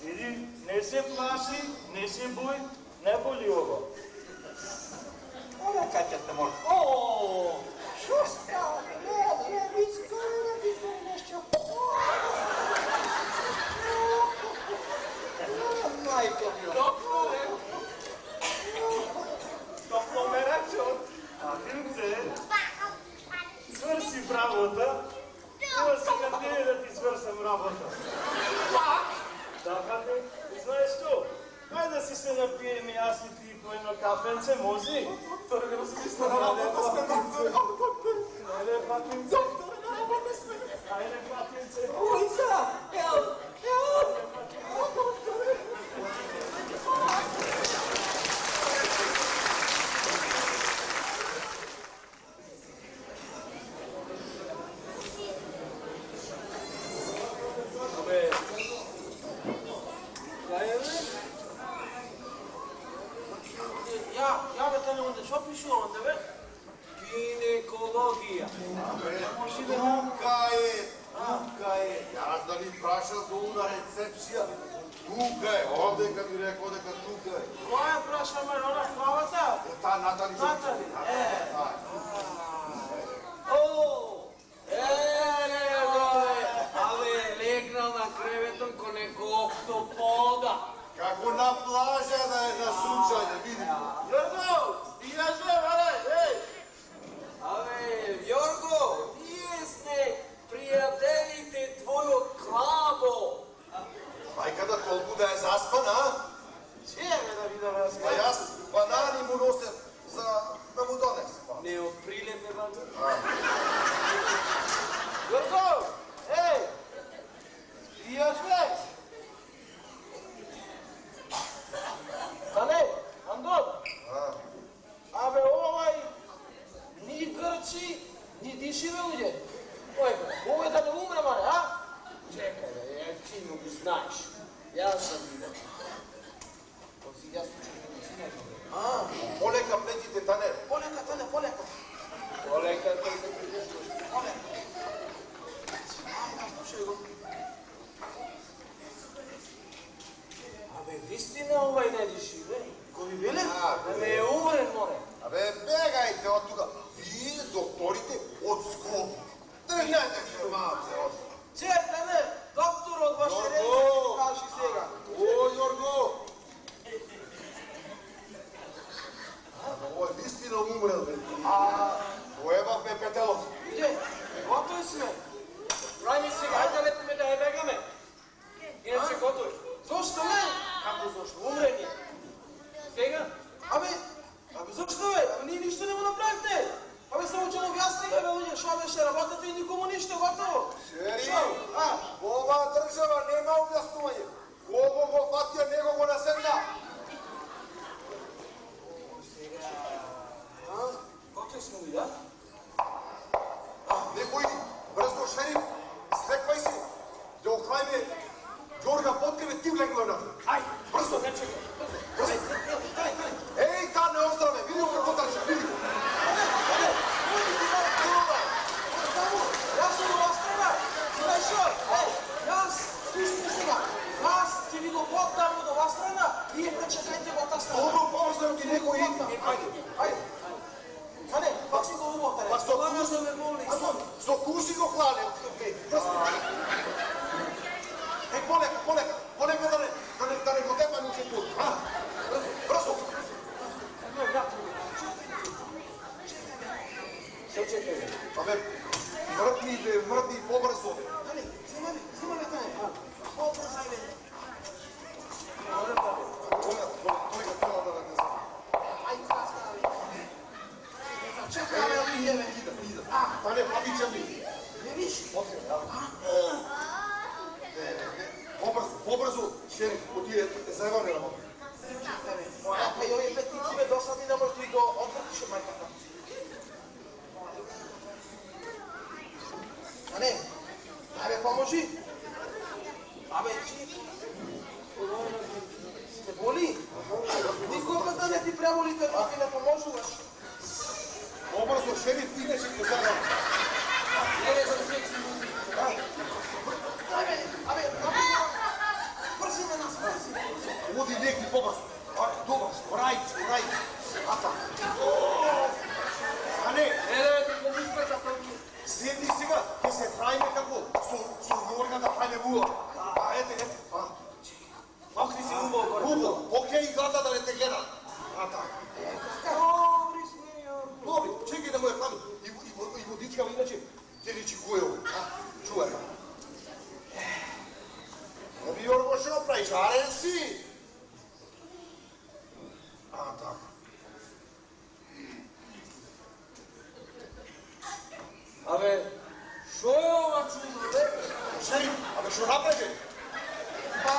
Иди, не се плаши, не се бој, не боли ова. Оле, каќата може. О, шо става? Не, искам нешто. Мајко мила. Докторе. Топломеначот. Атинце, свърси работа. Ова сега тебе да ти свърсам работа. Пак? Така те, знаеш што? Ајде да си се напиеме јас и ти по едно кафенце, може? Доктор, не размисля на работа сме, доктор. Ајде, патинце. Доктор, на работа сме. Ајде, патинце. Ујца, ел. Ja bih tamo onda što pišu onda ve? Ginekologija. Тука е. Јас да ви прашал долу на рецепција. Тука е, овдека ми рекол дека тука е. Која праша ме она главата? Та Натали. Натали. Абе, легнал на креветом ко неко октопода. Како на плажа да е на сунчање, види. Јорго, стигаш бе, мале, ей! Абе, Јорго, ние сте пријателите твојот Клабо. Мајката толку да е заспана, а? Чеме да ви да А разкажа. јас банани му носев за да му донесам. Не оприлепе, бабе. Јорго, ей! Стигаш бе? Ане, Андон! Абе, овај ни грчи, ни диши, бе, луѓе. Овој да не умре, маре, а? Чекај, бе, ти му ги знаеш. Јас сам видел. Оси, јас учим медицина. Полека плетите, Тане. Полека, Тане, полека. Полека, тој се придешуваш. Полека. Ајде, слушај го. Абе, вистина овај не диши, бе. Кој би биле? Ме е умрен, море. Абе, бегајте од тука. Вие, докторите, од Скопје. Држајте се, мамце, од... Чекај, бе, доктор од ваше рече, ми кажи сега. О, Јорго! Абе, овој вистина умрел, бе. Поебавме петелот. Иде, готови сме. Прави сега, ајде летиме да ја бегаме. Иначе готови. Зошто не? Како зошто? Умрен е. Сега? Абе, зошто бе? Абе, ние ништо не му направивте. Абе, само че објасни бе, луѓе, шо беше работата и никому ништо, готово. Шери, во оваа држава нема објаснување. Кого го фатија, него го наседна. Сега... Готови сме ли, да? Некој иди, брзо, шериф, слеквај се. Да оклајме Ѓорга под тебе, ти влегла внатре. Ајде, брзо, не чекай. Брзо. Еј, та не оздраве, види го како трча, види го. Јас съм го острема. Знаеш шо? Ей, јас, слушайте сега. Јас ќе ви го подам до вас страна. Вие пречекајте во та страна. Добро, помознам ти некој идна. Ајде. Ане, пак си го умотаре. Па сто куси ме боли. Сто куси го клане. Еј, полека, По-бързо, шериф, отиде заебане работа. Ей, ой, бе, ти си ме досадни, не можеш да го отвъртиш, майката. А не, абе, поможи. Абе, ти... Те боли? Никога да не ти преболите, ако ти не поможуваш. По-бързо, шериф, иначе ме заебане. Не, за свет си музи. Абе, бързи ме нас, бързи. Води лекни по-бързо. Добър, спорайци. Ата. А не. Не изпрета толки. Седни сега, ке се правиме како со Јоргата правиме була. Ете. Махни си убаво горе. Убаво, окей играта да не те гледа. Ата. Добри сме, Јорго. Добри, чекай да му е хладно. И водичка, иначе, те речи кој е ово. Чувай. Еби, Јорго, што правиш? Арен си. Так. Абе, шо е ова чудо, бе? Шериф, абе, шо направи? Па...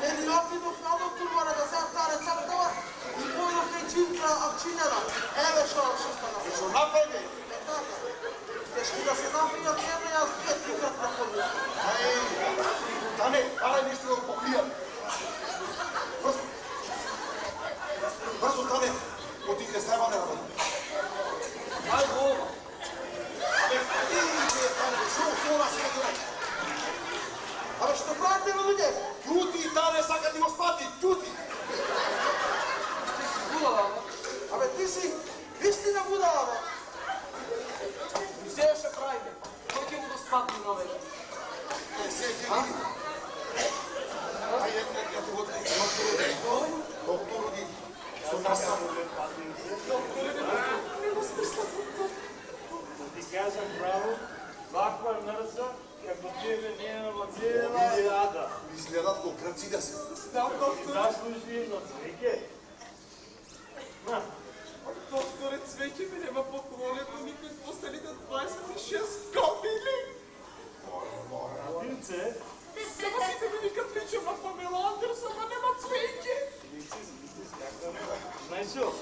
Не ни отидов на доктор, мора да взем та рецептова и појдов нечинка акчинена. Еве шо стана. Шо направи? Е така. Тешки да се напијат една, јас пет пикат на ходу. Тане, давај нешто да го покријам. Бързо, Тане, отиде заебане на бъде. Ај го. Абе, шо нас е да Абе, што правите, бе, луѓе? Ќути, Тане, сака ти го спати, ќути. Ти си будала, бе. Абе, ти си истина будала, бе. И сега ще правиме. Кој ќе го спатни на вече? Сега ти види. Ајде, ја те го трек. Доктор, оди. Со нас само. Ти кажам право, ваква нрца, како тебе нема цела јада. Изгледат ко кръци да се. Заслужи едно цвеќе. Докторе, цвеќе ми нема поклонето никој последните 26 години. Динце, Сема сите ми викат личам на Памела Андерсон, а нема цвеќе. знаеш шо?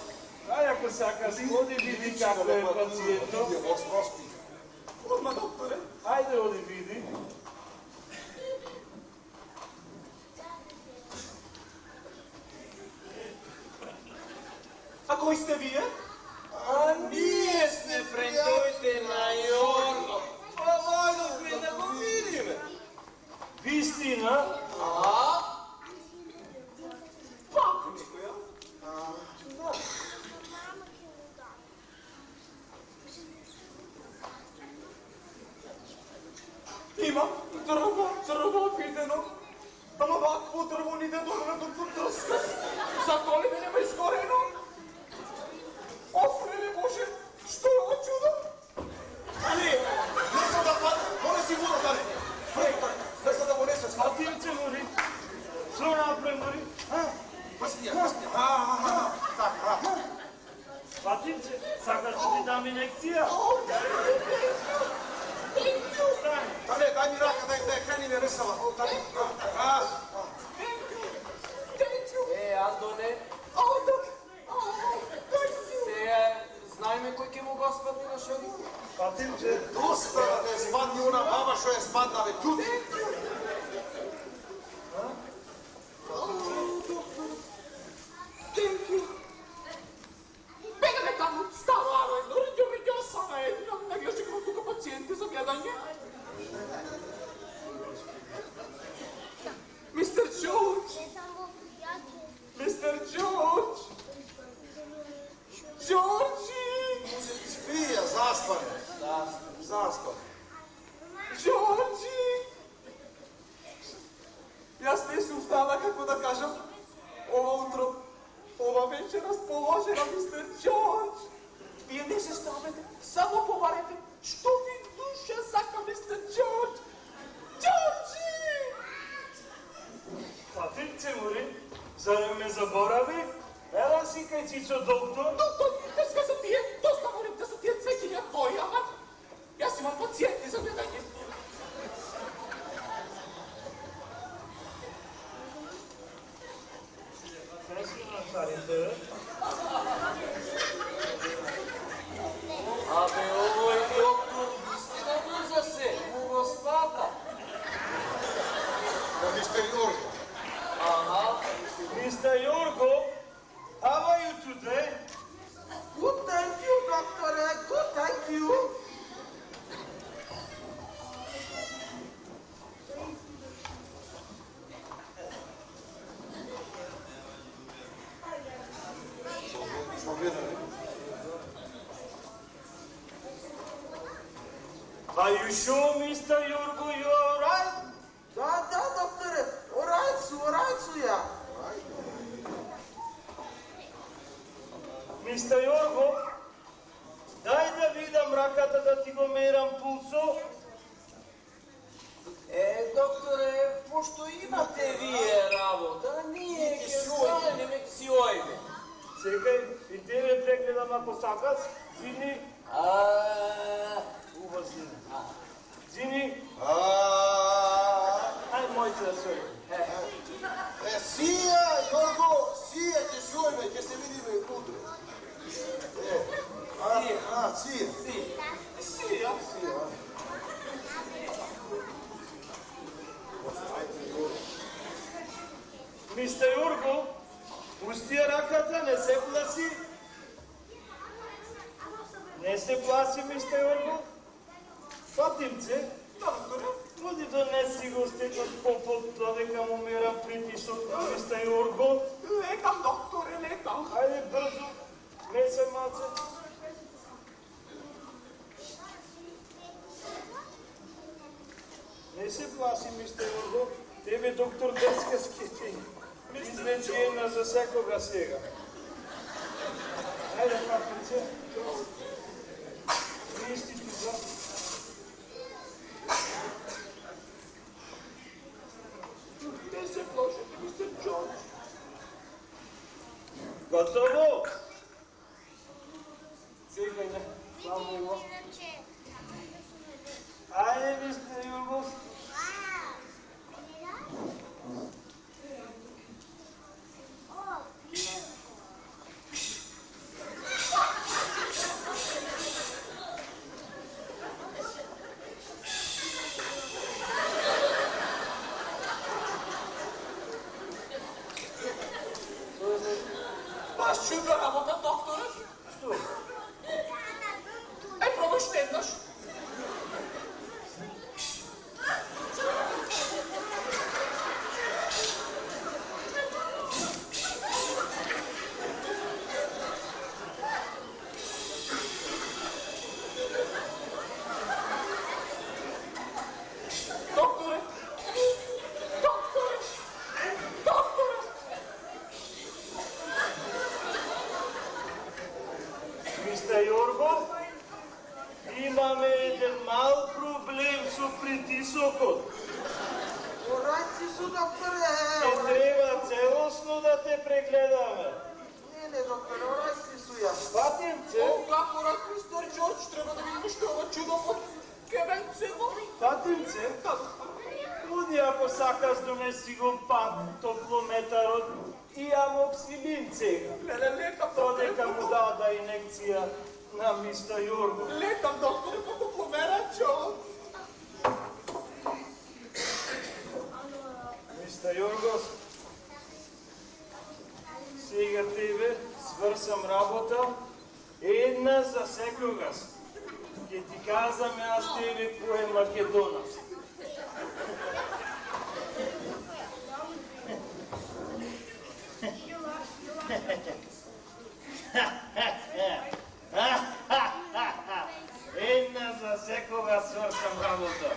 Ај ако сакаш, оди види како е пациентот. Одма, докторе. Ајде оди види. А кој сте вие? А ние сме френдовите на Јорго. Па дојдовме да го видиме. Вистина, Пак некоја? Има дрво видено. Ама вакво дрво ни да донаме до трска. За коли ме нема изгорено? Офреле Боже, што е ова чудо? Али, не са да пад, донеси вода, Тане. Не са да го несеш. Атинце мори. Што направи мори? Атинце, сакаш да ти дам инекција? Тане, дай ми рака, да ја храни ме ресала. Андоне, сега знаеме кој ќе му го спадни на шоги? Атинце, Доста да те спадни она баба што е спадна, бе, ќути. Бегаме таму, старо едно, ридјо сама една, не гледаш како тука пациенти за гледање. Мистер Джордж! Мистер Джордж! Джорджи! Спија, заспане. Заспане. Джорджи! Јас не се устава како да кажам, ова утро, ова вечер расположена, мистер Джордж. Вие не се ставете, само поварете, што ви душа сака, мистер Джордж. Джорджи! Атинце мори, зарем ме заборави? Ела си кај Цицо доктор. Доктор, деска за тие, доста молим да са тие цвеќиња твои, ама јас имам пациенти за гледање. Mr. Jorgo. Mr. Jorgo, how are you today? Good, thank you, Doctor. Good, thank you. Are you sure, Mr. Jorgo, you are alright? Da, doktore. Alright su ja. Mr. Jorgo, дай да видам раката да ти го мерам пулсо. Докторе, пошто имате вие работа, ние ќе станеме си ојме. Чекай, и тебе прегледам ако сакаш. Зини. Уба зини. Зини. Ај мојте да се ојме. Сија, Jorgo, сија, ќе шуеме, ќе се видиме утре. Сија. Мистер Jorgo, пусти раката, не се пласи. Не се пласи, мистер Jorgo. Фатимце, оди донеси го стетоскопот, додека му мерам притисот на мистер Jorgo. Лекам, докторе, лекам. Ајде брзо, месе малце. Не се пласи, мистер Jorgo. Тебе доктор Деска ти излечи една за секога сега. Ајде, Фатимце. Исти туза. Не се плашете, мистер Джордж. Готово? Чекај не, само его. Ајде, мистер Jorgo. Баш чудна работа, докторе. Што? Пробај ще еднаш. Мистер Jorgo, имаме еден мал проблем со притисокот. Орайт си су, докторе. Ќе треба целосно да те прегледаме. Не, докторе, орайт си су ја. Фатимце? Како орайт, мистер Джордж, треба да видиме што ова чудо од Кевенце. Фатимце? Луди, ако сакаш донеси го пак топлометарот и амоксилин сега. Лекам, додека му даде инекција на мистер Jorgo. Лекам, докторе, по топломерачо. Мистер Jorgo, сега тебе сврсам работа една за секогаш. Ќе ти казам јас тебе кој е македонец. Една за секогаш сврсам работа.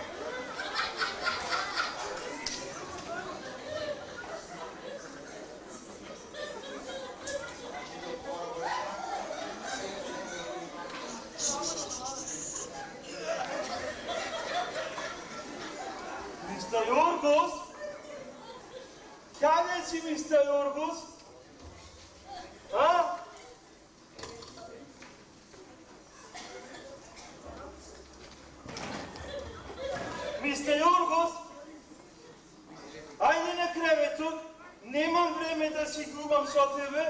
Мистер Jorgo? Каде си, мистер Jorgo? А? Мистер Jorgo? Ајде на креветот, немам време да си губам со тебе.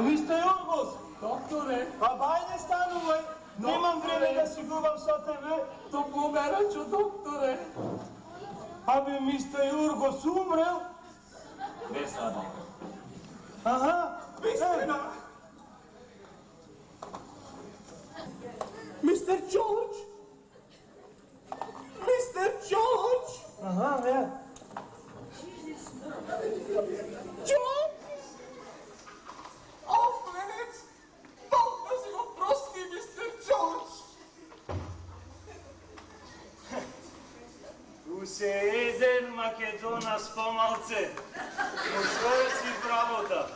Мистер Jorgo? Докторе. Па бајде станувај. Немам време да си губам со тебе, То померачо, докторе. абе мистер Јургос умрел. Не сада. Аха, Вистина. Мистер Джордж. Мистер Джордж. аха, е. Джордж. Овленец. Бог да си го прости, мистер Джордж. Усе еден македонас помалце. Освои си работа.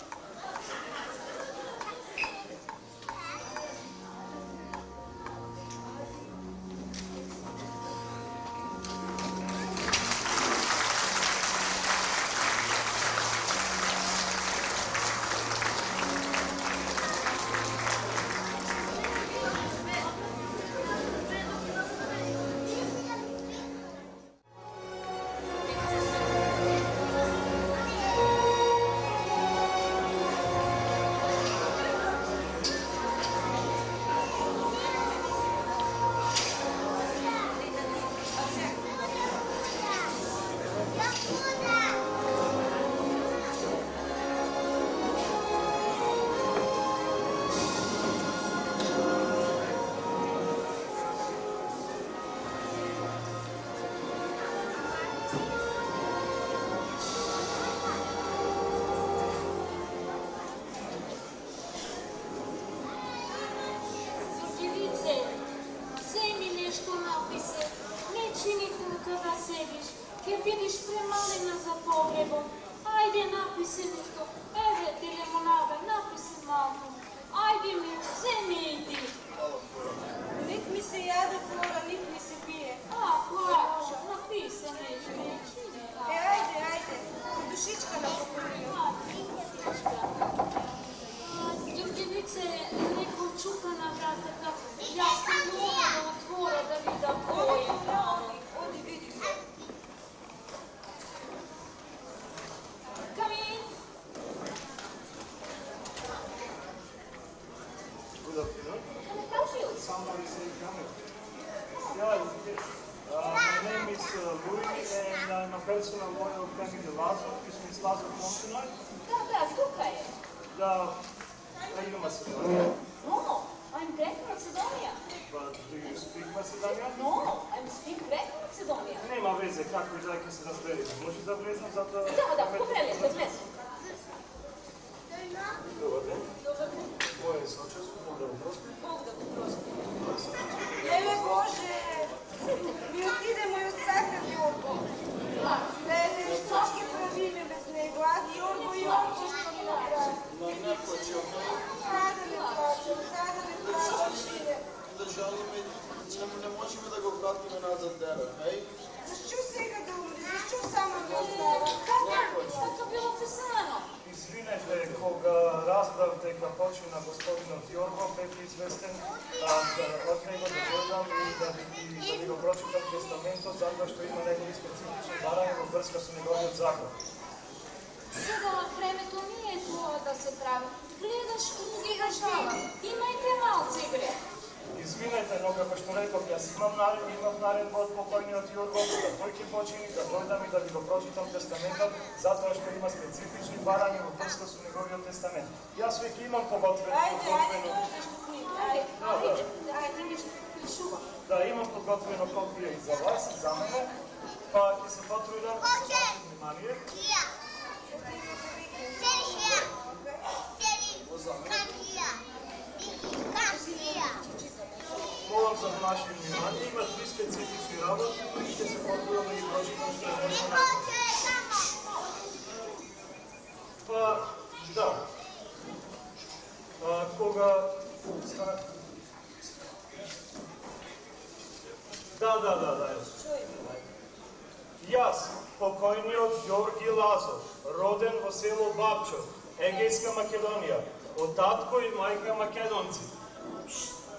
Јас, покојниот Ѓорги Лазов, роден во село Бабчо, Егејска Македонија, од татко и мајка македонци.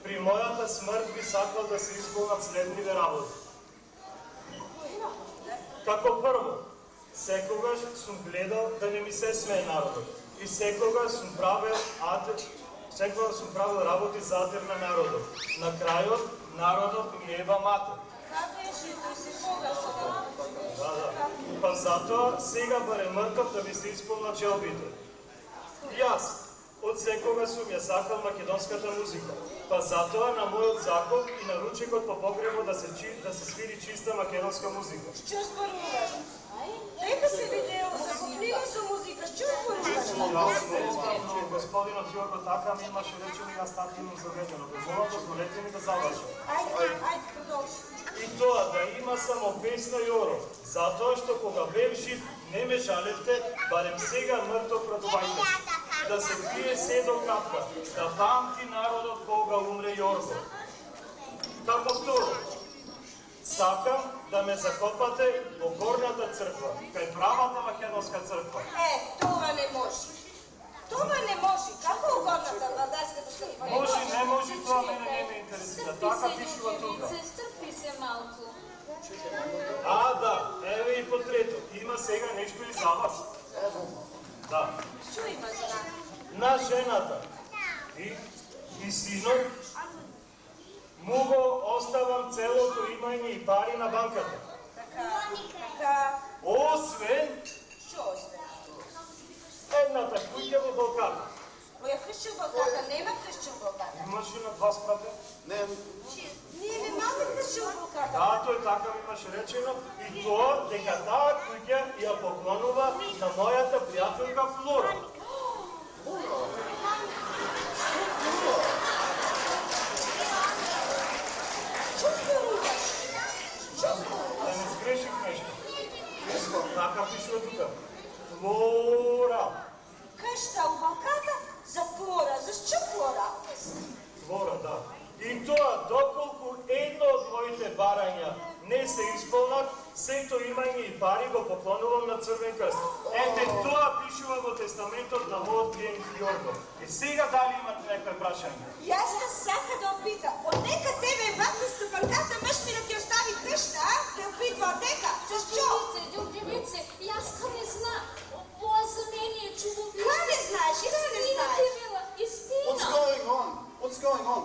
При мојата смрт би сакал да се исполнат следниве работи. Како прво, секогаш сум гледал да не ми се смее народот и секогаш сум правил работи за адир на народот. На крајот, народот ми еба матер. Како е тој се погасува? Да. Па затоа сега барем мртов да ми се исполнат желбите. Јас, од секога сум ја сакал македонската музика. Па затоа на мојот закон и на ручекот по погребот да се свири чиста македонска музика. Што зборуваш? Дека се видео за куплина со музика, што зборуваш? Јас не знам, че господинот Јорго така ми имаше речено и јас така имам заведено. Дозволете ми да завршам. Ајде, продолжи. И тоа да има само песна Јоро, затоа што кога бев жив не ме жалевте, барем сега мртов радувајте се. Да се пие се до капка, да памти народот кога умре Јорго. Како второ, сакам да ме закопате во горната црква, кај правата македонска црква. Тоа не може. Това не може. Како во горната валдајската црква? Може, не може, тоа мене не ме интересира. Така пишува тука. Стрпи се малку. Да, еве и по трето. Има сега нешто и за вас. Да. Што има за нас? На жената и синот му го оставам целото имање и пари на банката. Така. Освен Што освен? едната куќа во Балката. Која кршче во Балката? Нема кршче во Балката. Имаше на два спрате? Не. Ние немаме кршче во Балката. Да, тој така ми имаше речено и тоа дека таа куќа ја поклонува на мојата пријателка Флора. Да не сгрешив нешто. Така пишува тука. Флора. Кај шта у Балката? За Флора. За што Флора? Флора, да. И тоа доколку едно од моите барања не се исполнат, сето имање и пари го поклонувам на Црвен крст. Ете, тоа пишува во тестаментот на мојот клиент Јорго. И сега дали имате некој прашање? Јас да сака да опитам. Од дека тебе вака ступанката мъж ми да ти остави къща, а? Да опитва од дека. Защо? Дјовдевице, јас не знам. Ова за мене е чудовишно. Ка не знаеш? И да не знаеш? Истина. What's going on? What's going on?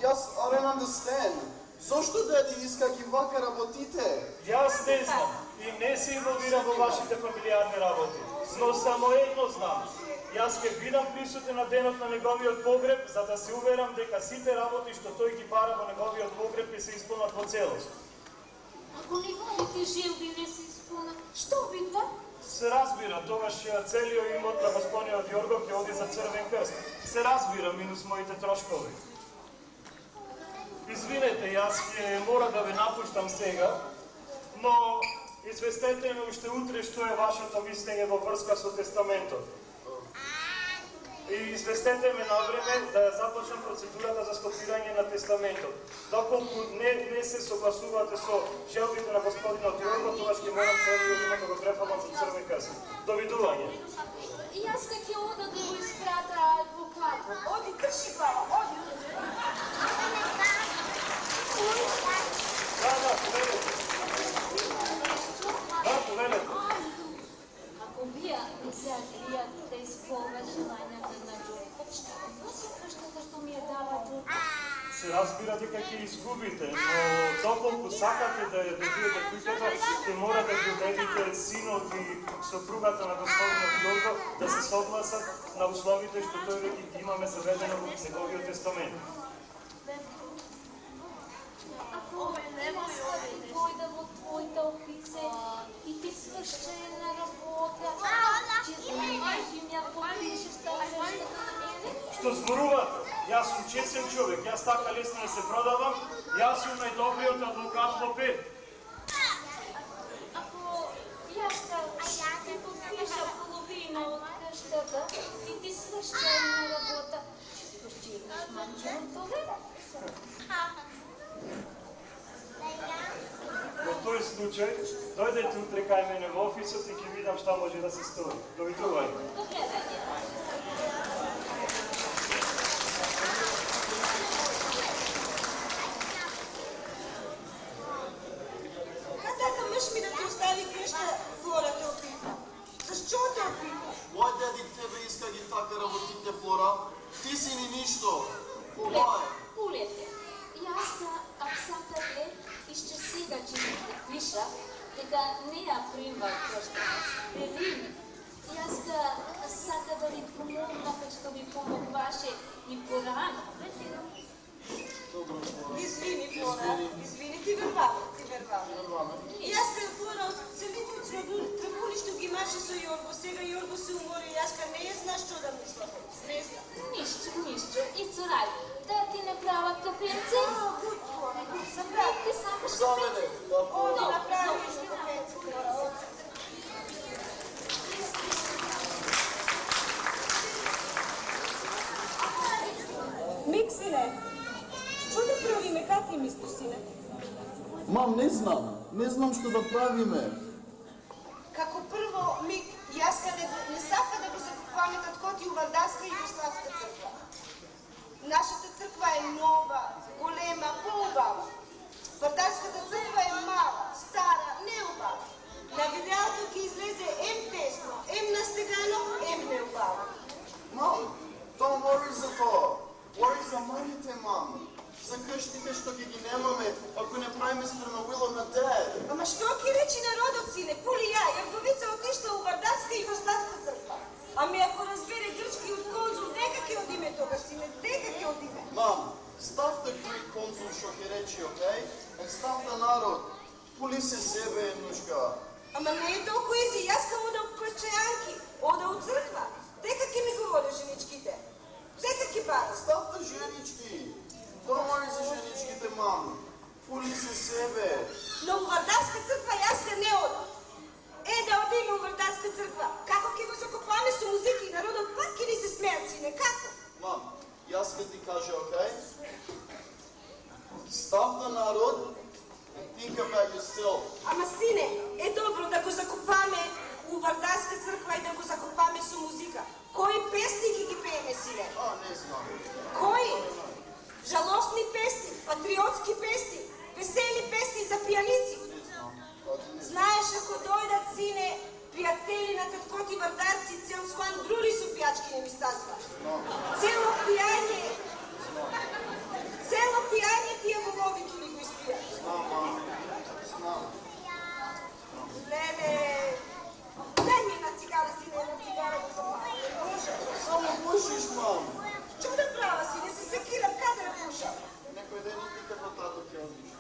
Јас I don't understand. Зошто деди иска ги вака работите? Јас не знам и не се инволвирам во вашите фамилиарни работи. Но само едно знам. Јас ќе бидам присутен на денот на неговиот погреб, за да се уверам дека сите работи што тој ги бара во неговиот погреб ќе се исполнат во целост. Ако неговите желби не се исполнат, што бидва? Се разбира, тогаш целиот имот на господинот Јорго ќе оди за Црвен крст. Се разбира, минус моите трошкови. Извинете, јас ќе мора да ве напуштам сега, но известете ме уште утре што е вашето мислење во врска со тестаментот. И известете ме на време да ја започнам процедурата за склопирање на тестаментот. Доколку не се согласувате со желбите на господинот Јорго, тогаш ќе морам целиот имот да го префалам за Црвен крст. Довидување. Јас ќе ода да го испрата адвокат. Оди, крши глава, оди. повелете. Да, повелете. Ако вие не се агријат да исполнат желањата на Ѓорко, што гласи каштата што ми ја дава Ѓорко? Се разбира дека ќе изгубите, но доколку сакате да ја добиете куќата, ќе мора да ги убедите синот и сопругата на господинот Ѓорко да се согласат на условите што тој веќе ги имаме заведено во неговиот тестамент. Ако дојда во твоите опице и ти свршена работа, ќе знаеш и ја подпишеш таа нештата на мене? Што зборувате? Јас сум честен човек, јас така лесно не се продавам, јас сум најдобриот адвокат во Бет. Ако јас ти подпиша половина од каштата и ти свршена работа, ќе починеш манџерот тогава? Во тој случај, дојдете утре кај мене во офисот и ќе видам што може да се стори. Довидување. Така мъж ми да ти остави къща, Флора те опита. Защо те опита? Мој деди тебе иска ги така работите, Флора. Ти си ни ништо. Ова е. Улете. дека не ја примвај пошта. Велим, јас сака да ви помогна, што ви помогваше и порано. Извини, Флора, извини, ти вербавам. Јас кај Флора од целите трагули што ги имаше со Јорго, сега Јорго се умори, јас не знаш што да мислам. Не знам. Ништо, и цурај, да ти направа кафенце? Гуд, Флора, гуд, забрави. Ти само За мене, Оди направиш кафенце, Флора, Мик, сине, што да правиме, как ти мислиш, сине? Мам, не знам што да правиме. Како прво, Мик, јаска не сака да го закупваме таткоти у Вардарска Југославска црква. Нашата црква е нова, голема, поубава. Вардарската црква е мала, стара, неубава. На видеото ќе излезе ем тесно, ем настегано, ем неубава. Мам, don't worry за тоа. Worry за маните, мам. За къщите што ги немаме, ако не правиме спрема Уило на дед. Ама што ќе речи народот, сине? Пули ја, Јавговица отишла у Вардарска Југославска црква. Ами ако разбере грчки од конзул, дека ќе одиме тогаш, сине? Дека ќе одиме? Мам, ставте кој конзул што ќе речи, окей? Ставте народ. Пули се себе, еднушка. Ама не е толку изи, јас кам ода у пачајанки, ода у црква. Дека ќе ми говори женичките? Дека ќе бара? Ставте женички. Don't worry за женичките, мам. Пули се себе. Но у Вардарска црква јас не одам. Да одиме у Вардарска црква. Како ќе го закопаме со музики и народот пак ќе ни се смеат, сине, како? Мам, јас ке ти кажа, окей? Ставте народ and think about yourself. Ама, сине, добро да го закопаме у Вардарска црква и да го закопаме со музика. Кои песни ги пееме, сине? Не знам. Кои? Жалостни песни, патриотски песни, весели песни за пијаници. Знаеш, ако дојдат, сине, пријатели на таткоти вардарци, цел сван друри со пијачки не ми стазва. Цело пијање тие волови ки ни го испијат. Знам. Леле, дај ми една цигара, сине, една цигара да запалим. Може? Само пушиш, мам. Што да права, сине, се секирам, каде да пушам? Некој ден и ти како тато ќе одиш.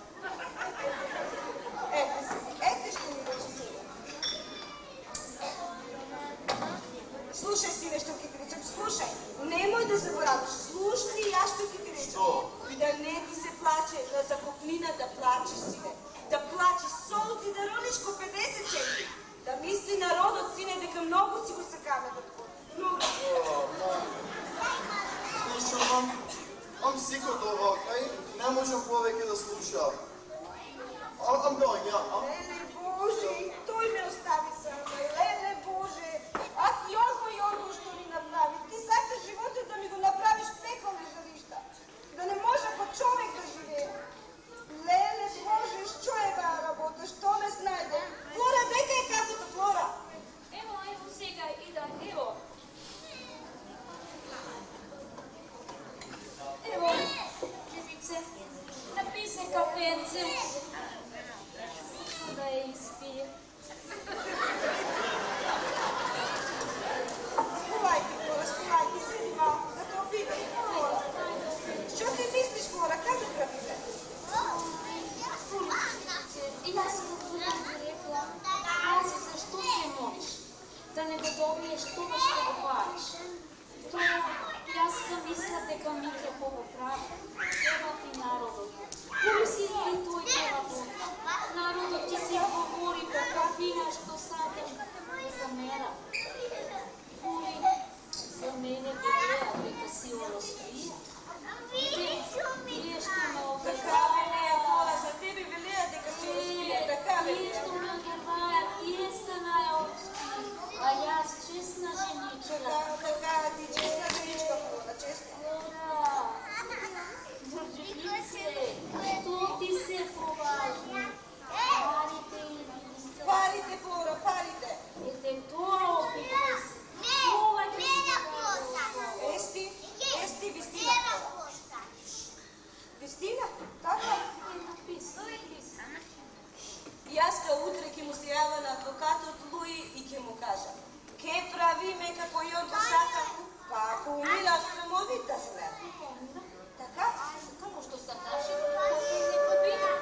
Ете што ми речи, сине. Слушај, сине, што ќе ти речем, слушај, немој да забораваш, слушни јас што ќе ти речем. Да не ти се плаче, на закупнина да плачеш, сине. Да плачеш, солци да рониш ко 50 чеки. Да мисли народот, сине, дека многу си го сакаме да тко. Многу. Слушам, I'm sick of ова, окей? Не можам повеќе да слушам. I'm going, yeah. Леле Боже, и тој ме остави сама. Леле Боже, ах Јорго што ни направи. Ти сакаш животот да ми го направиш пеколни жаришта. Да не може како човек да живее. Леле Боже, што е таа работа, што ме знајде? Флора, дека е кацата, Флора? Ево сега, Ида, ево. Evo, Živice, napij se kafence, da je ispije. Скувajte, Флора, скувajte, седи малко, да те обидам, Флора. Што ти мислиш, Флора, како правите? И аз съм рекла, Ази, защо се молиш? Да не го добиеш това, ще го париш. Јас мисля дека Мике го прави. Ева ти народот. Помисли ли тој работа? Народот ти се говори по кафина што сакам да замера. Коли за мене велеа дека си ороспија. Вие што ме велеа, Флора, за тебе велеа дека си ороспија, така велеа. Вие што ме одеваат, тие станаја ороспија. А јас честна женичка. Така, ти честна женичка, Флора, честна. Државице, што ти се поважни? Парите, Флора, парите. Ете тоа опитвај се. Ести, вистина, Флора. Вистина, така? Јас утре ќе му се јава на адвокатот Луи и ќе му кажа: ке правиме како Јорго сака, како умира срамовита сме. Така? Како што са наши, нека биде.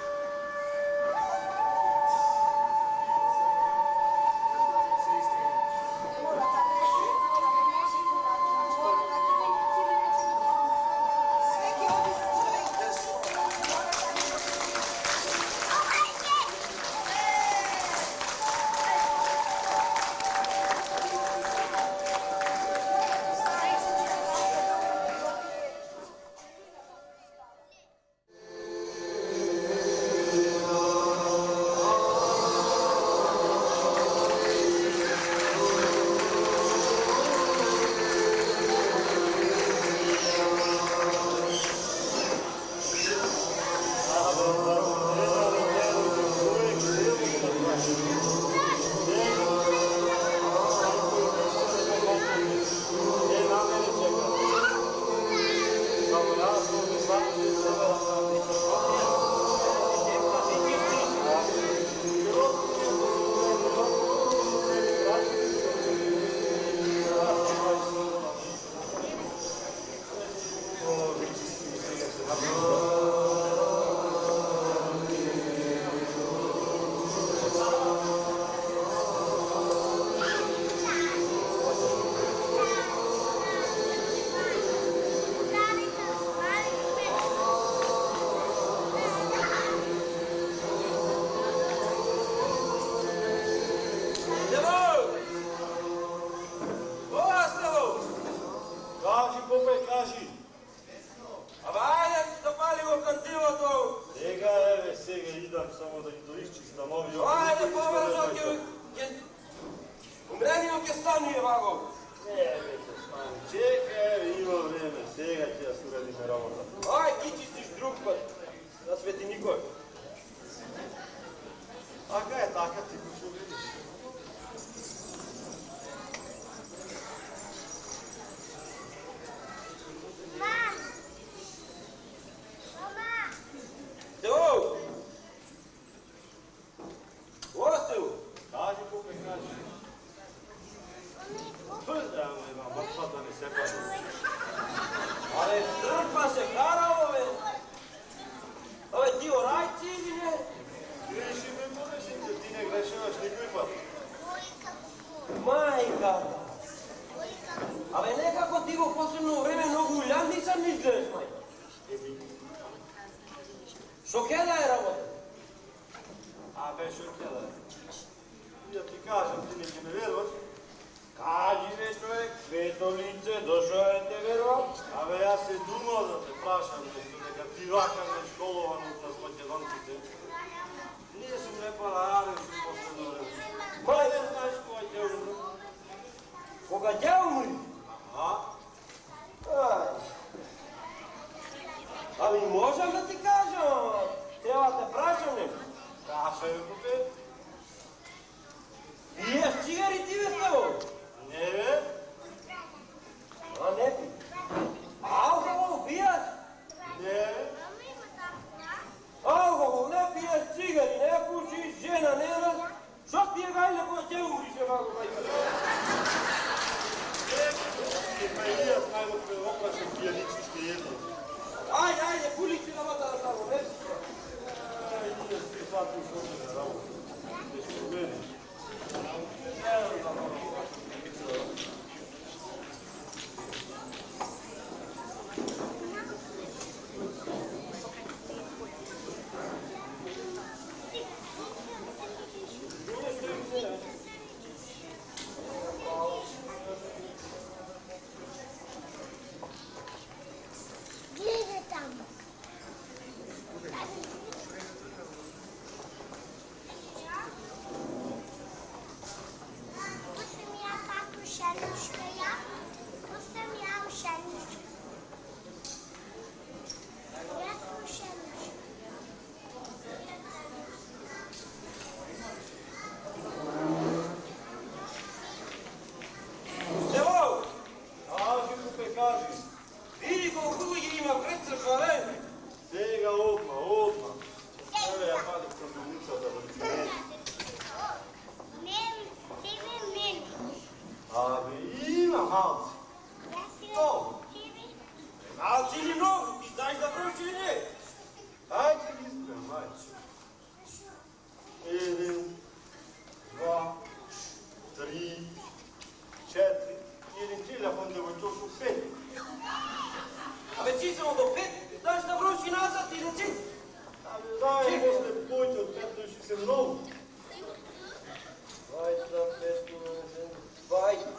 таа е после повеќе од 5 души се многу.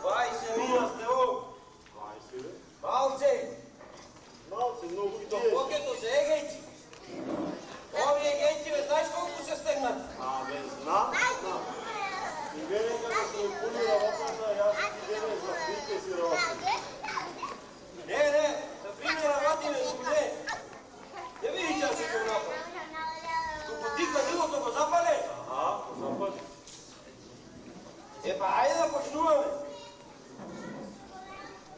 20 мина сте ово. 20, бе? Малце! Малце, многу и То тие. покето се егејци. Овие егејци, бе, знаеш колку се стегнат? Абе, знам. И мене како се пуни работата, јас идеме за фрите си работи. Не, за фрите работиме, не. Не види чаши го напад. Го потикна дилото, го запале. Аха, го запали. Епа, ајде да почнуваме.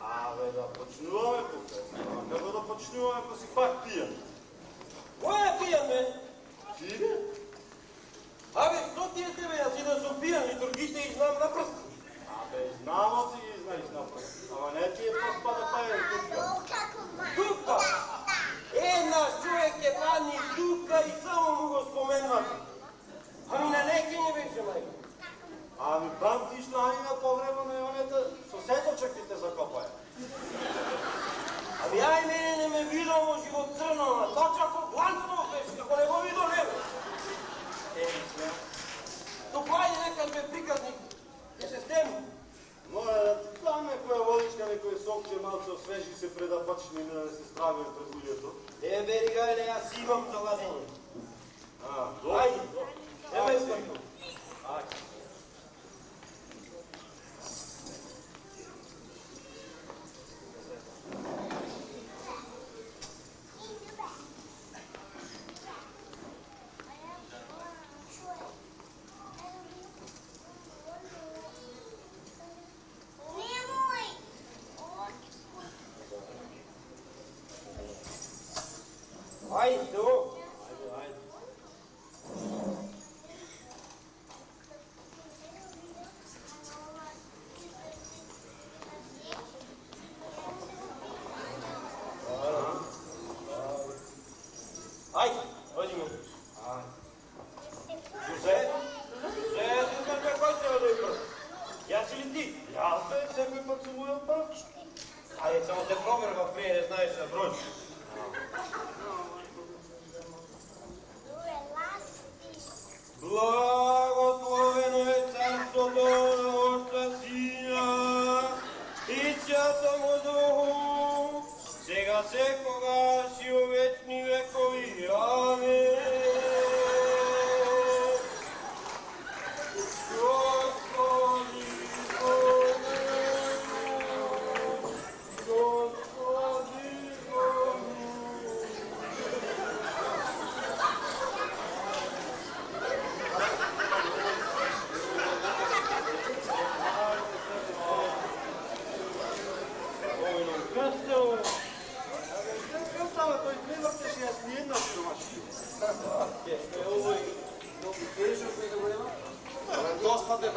Абе, да почнуваме тука. Како да почнуваме, ако си пак пијан? Кој е пијан, бе? Ти, бе? Абе, што ти е тебе? Јас и да сум пијан, литургите и знам на прст. Абе, знамо ти ги знаеш на прст. Ама не ти е прст па да пајаш тука. Тука? Наш човек е пани тука и само му го споменват. Ами на неки не беше, мајка. Ами памтиш на Анина по време на Јонета, соседочек ти те закопаја. Ами ај мене не ме видо во живот црно, а точако гланцно беше, како не го видо не бе. Тук ајде некад бе приказник, ќе се стеми. Моја да ти дам некоја водичка, некој сокче, малце освежи се пред да почне да не се стравим пред луѓето. Бери гајле, јас имам за ладење. Ајде, немај спајно. Ајде. Ajde, ovo. Ajde. Ajde, dođimo. Jose, kako će ovo da je prvo? Ja si li ti? Ja bе, секој пат сум мојот прв. Ajde, samo te proverba prije ne znaš na broj. Благословено е царството на Отца Сина и Святому Духу, сега секогаш и у вечни векови. Амин. Господи, Доста де,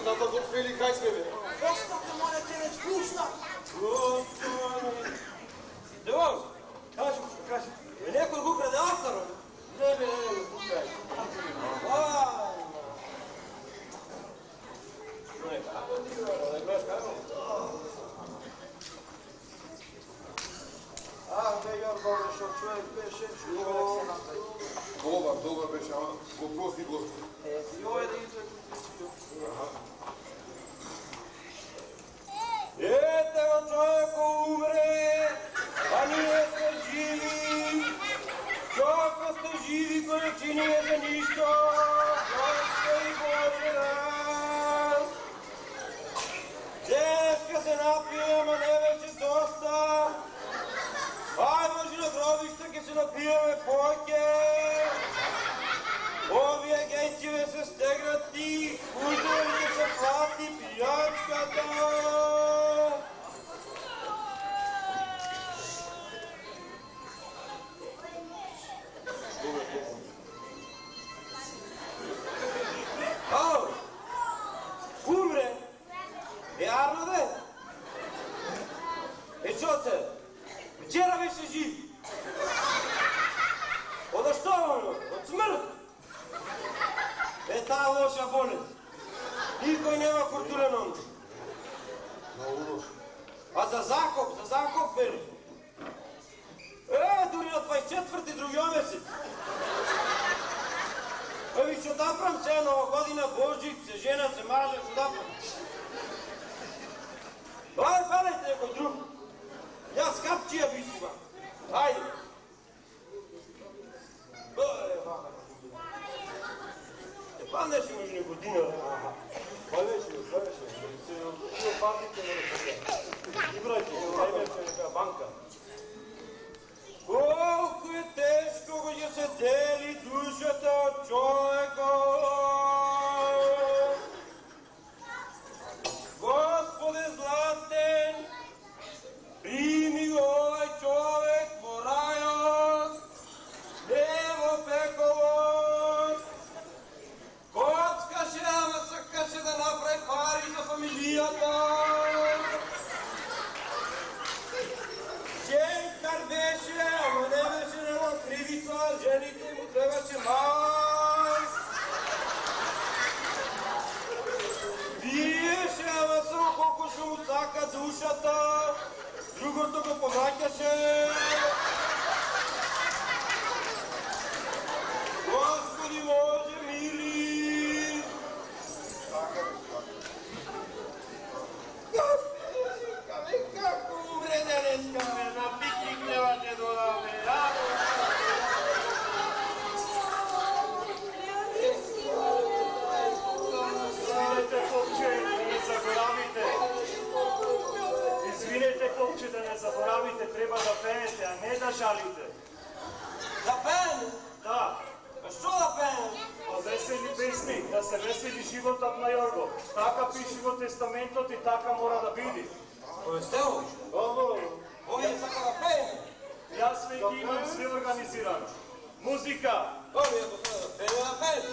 да го отвели кај сме, бе. Оставте, моля те, не слушна. Девој, кажи, некој го краде авторот. Не, пускај. Бе, Јорго, шо човек беше, човек се направи. Добар беше, ама го прости Господ. Јој да иде Ете го човеко умре, а ние сме живи. Како сте живи, кој не чиниме ништо, Господи Боже нас. Денеска се напием, а не вече доста. Ај Боже на гробиште, ке се напиеме поќе. Овие гејциве се стегнати, узови ќе се плати пијачката. Ало, умре? Арнаде? Чоце, вчера беше жив. Ода што, од смрт? Таа лоша болест. Никој нема културен онде. А за Закоп вели. Дури на 24-ти другиот месец. што да прам се нова година, Божик, се жена, се мажа, што да прам. Бар, барайте некој друг. Јас капчија битува. Ајде. Паднеше между година. Паднеше. Се партите не рече. Играйте, најмеше нека банка. Колку е тешко кога се дели душата од човекот. Господе златен, прими го овај човек во рајот, не во пеколот. Коцкаше, ама сакаше да направи пари за фамилијата. Женкар беше, ама не беше нема кривица, жените му требаше маз. Биеше, ама само колко ще му сака душата, другото го помаќаше. Господи Боже мили! Како умре денеска, на пикник нема те додаме. Извинете, попче, да не заборавите. Извинете, попче, да не заборавите. Треба да пеете, а не да жалите. Да пеем? Да. А што да пеем? Па весели песни, да се весели животот на Јорго. Така пише во тестаментот и така мора да биде. Кој сте овој? Овие сака да пеем? Јас ве ги имам све организирано. Музика! Овие го сака да пеем.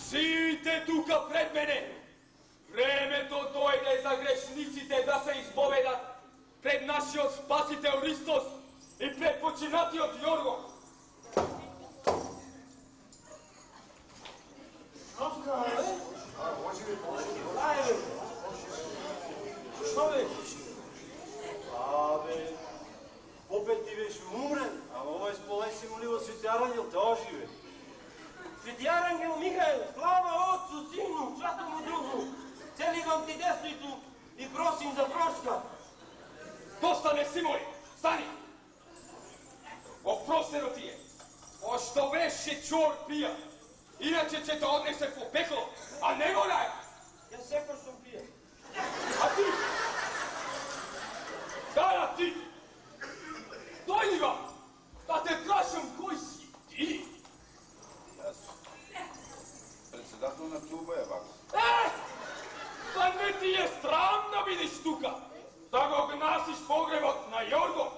Сите тука пред мене. Времето дојде за грешниците да се изповедат пред нашиот Спасител Христос и пред починатиот Јорго. Што беше? Абе, попет ти беше умрен, ама овој сполеси моливо Свети Арангел те оживе. Svetý Arangel Mihail, slava Otcu, Sinu, Svatomu Duhu, celivam ti desnicu i prosim za proška. Dostane, Simoj, stani! Oprosteno ti je, pošto veše čor pija, inače će te odnese po peklo, a ne moraj! Ja seko sam pija. A ti? Dara ti! Dojdi vam, da te prašam koji si ti! Председател на клуба е Вакс. Pa ne ti je sram da vidiš tuka, da го gnasiš pogrebot na Jorgo?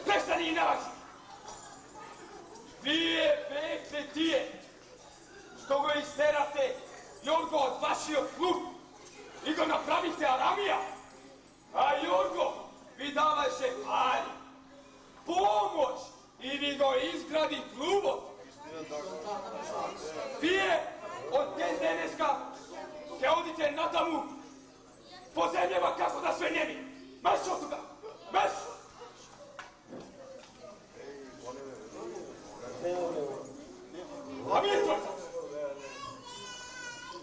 Prestani i nalazi! Vije bete tije, što go isterate Jorgo od vašio klub i go napravite Aramija, a Jorgo vi davaše pari, pomoć i vi go izgradi klubot. Vije od ten deneska ke odite na tamu po zemljama kako da sve njemi. Marš od toga! Marš! A Vjetrojca!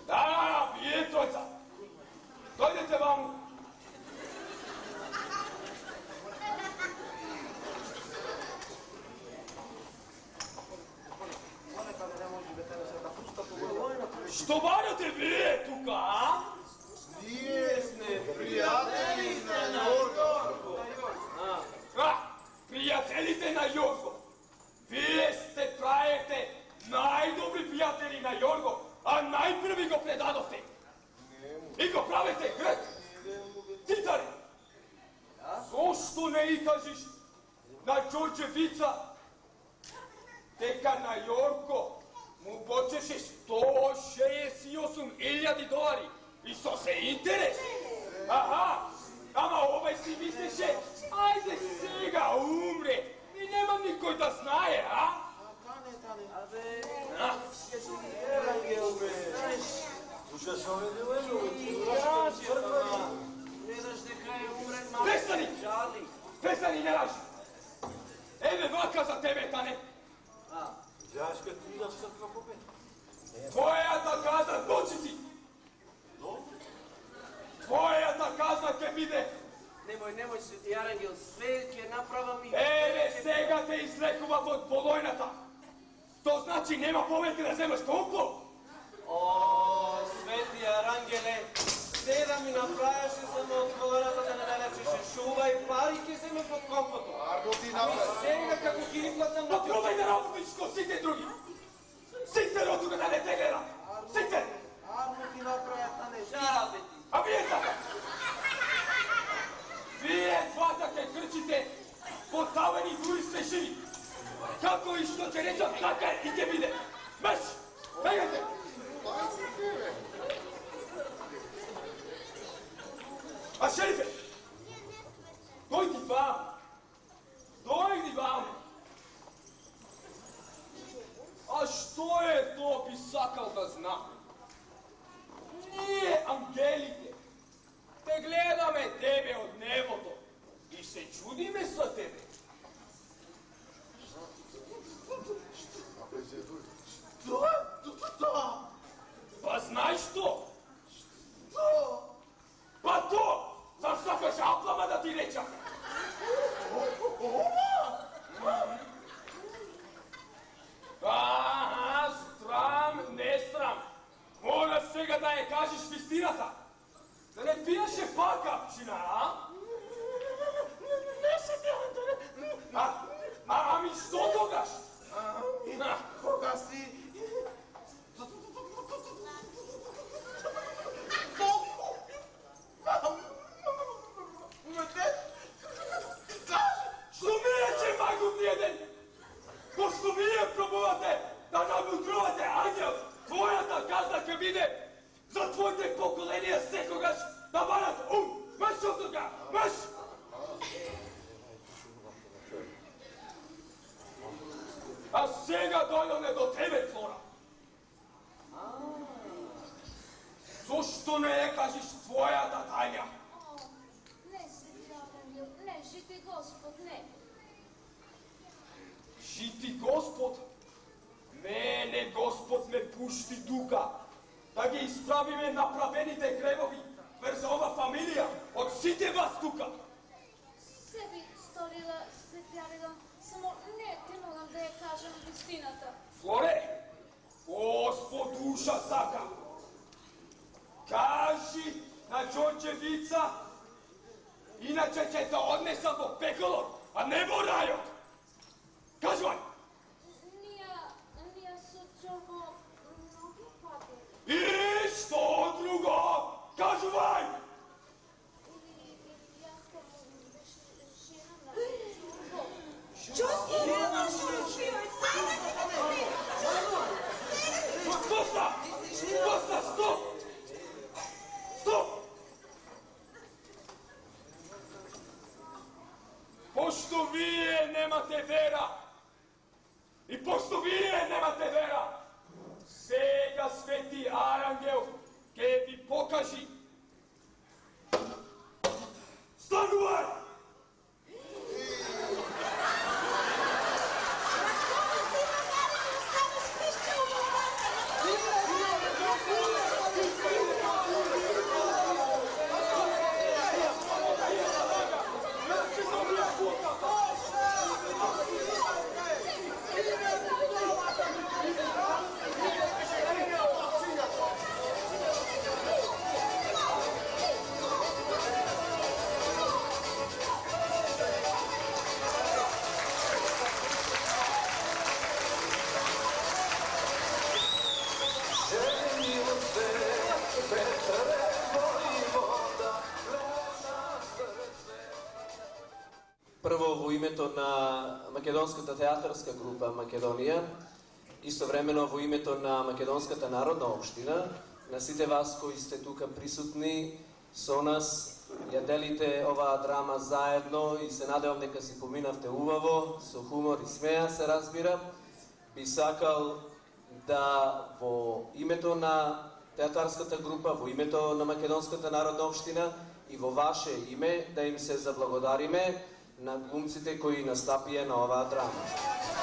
Da, Vjetrojca! Dojdete vam! Što varate vi tuka, a? Ние сме приятели на Jorgo. Приятелите на Jorgo. Вие сте правите най-добри приятели на Jorgo, а най-први го предадохте. И го правите грек. Титари! Защо не и кажеш на Đorđevića дека на Jorgo му почеше $168,000 и со се интерес. Аха, ама овај си мислеше, ајде сега умре и нема никој да знае, а? Абе, Евангел, бе. Слушаш ове делено, гледаш дека е умрен малко. Престани! Престани, не лажи! Еве вака за тебе, Тане. Знаеш като идаш в църква по пет? Твоята казна дочи ти! Твоята казна ке биде! Немој, Свети Арангел, све ќе направам и... Еве, сега те излекував од болојната! То значи нема повеќе да земеш толку? О, Свети Арангеле, се да ми направеше само од болојната да не налечеше шува и пари ќе земе под компото. Арно ти Ами направи. сега како ќе ги платам на... Попробај да работиш ко сите други! Сите од тука да не те гледа! Сите! Арно ти направи, а не жарабе ти. А вие така! Вие двата ке крчите потавени дури сте живи! Како и што ќе речам, така и ќе биде! Меш! Бегајте! А шерифе! Дојди вам! Дојди вам! А што е тоа би сакал да знам? Ние, ангелите, те гледаме тебе од небото и се чудиме со тебе. Што? Па знаеш што? Што? Па то! Сам сакаш аплама да ти речам. Страм, не страм. Мора сега да ја кажеш вистината. Да не пиеше пак апчина, а? Не се делам, Ами што тогаш? Кога си... Што ми рече магот ниједен? Пошто вие пробувате да намудрувате ангел, твојата казна ќе биде за твоите поколенија секогаш да барат ум! Маш од тука! Маш! А сега дојдоме до тебе, Флора. Зошто не ја кажеш твојата тајна? Не, Свети Арангел, не, жити Господ, не. Жити Господ? пушти тука, да ги исправиме направените гревови врз ова фамилија од сите вас тука. Се би сторила, светјаридо, само не те могам да ја кажам вистината. Флоре, Господ душа сака. Кажи на Ѓорѓевица, иначе ќе те однесам во пеколот, а не во рајот. Кажувај! Ние со Ѓорго многу пати. И што друго? Кажувај! Јас како жена на Ѓорго. Што си реваш, Доста, стоп! Стоп! Пошто вие немате вера, и пошто вие немате вера, сега свети Арангел ќе ви покажи. Станувај! Прво во името на Македонската театарска група Македонија, истовремено во името на Македонската народна општина, на сите вас кои сте тука присутни со нас, ја делите оваа драма заедно и се надевам дека си поминавте убаво, со хумор и смеа се разбира, би сакал да во името на театарската група, во името на Македонската народна општина и во ваше име да им се заблагодариме на глумците кои настапија на оваа драма.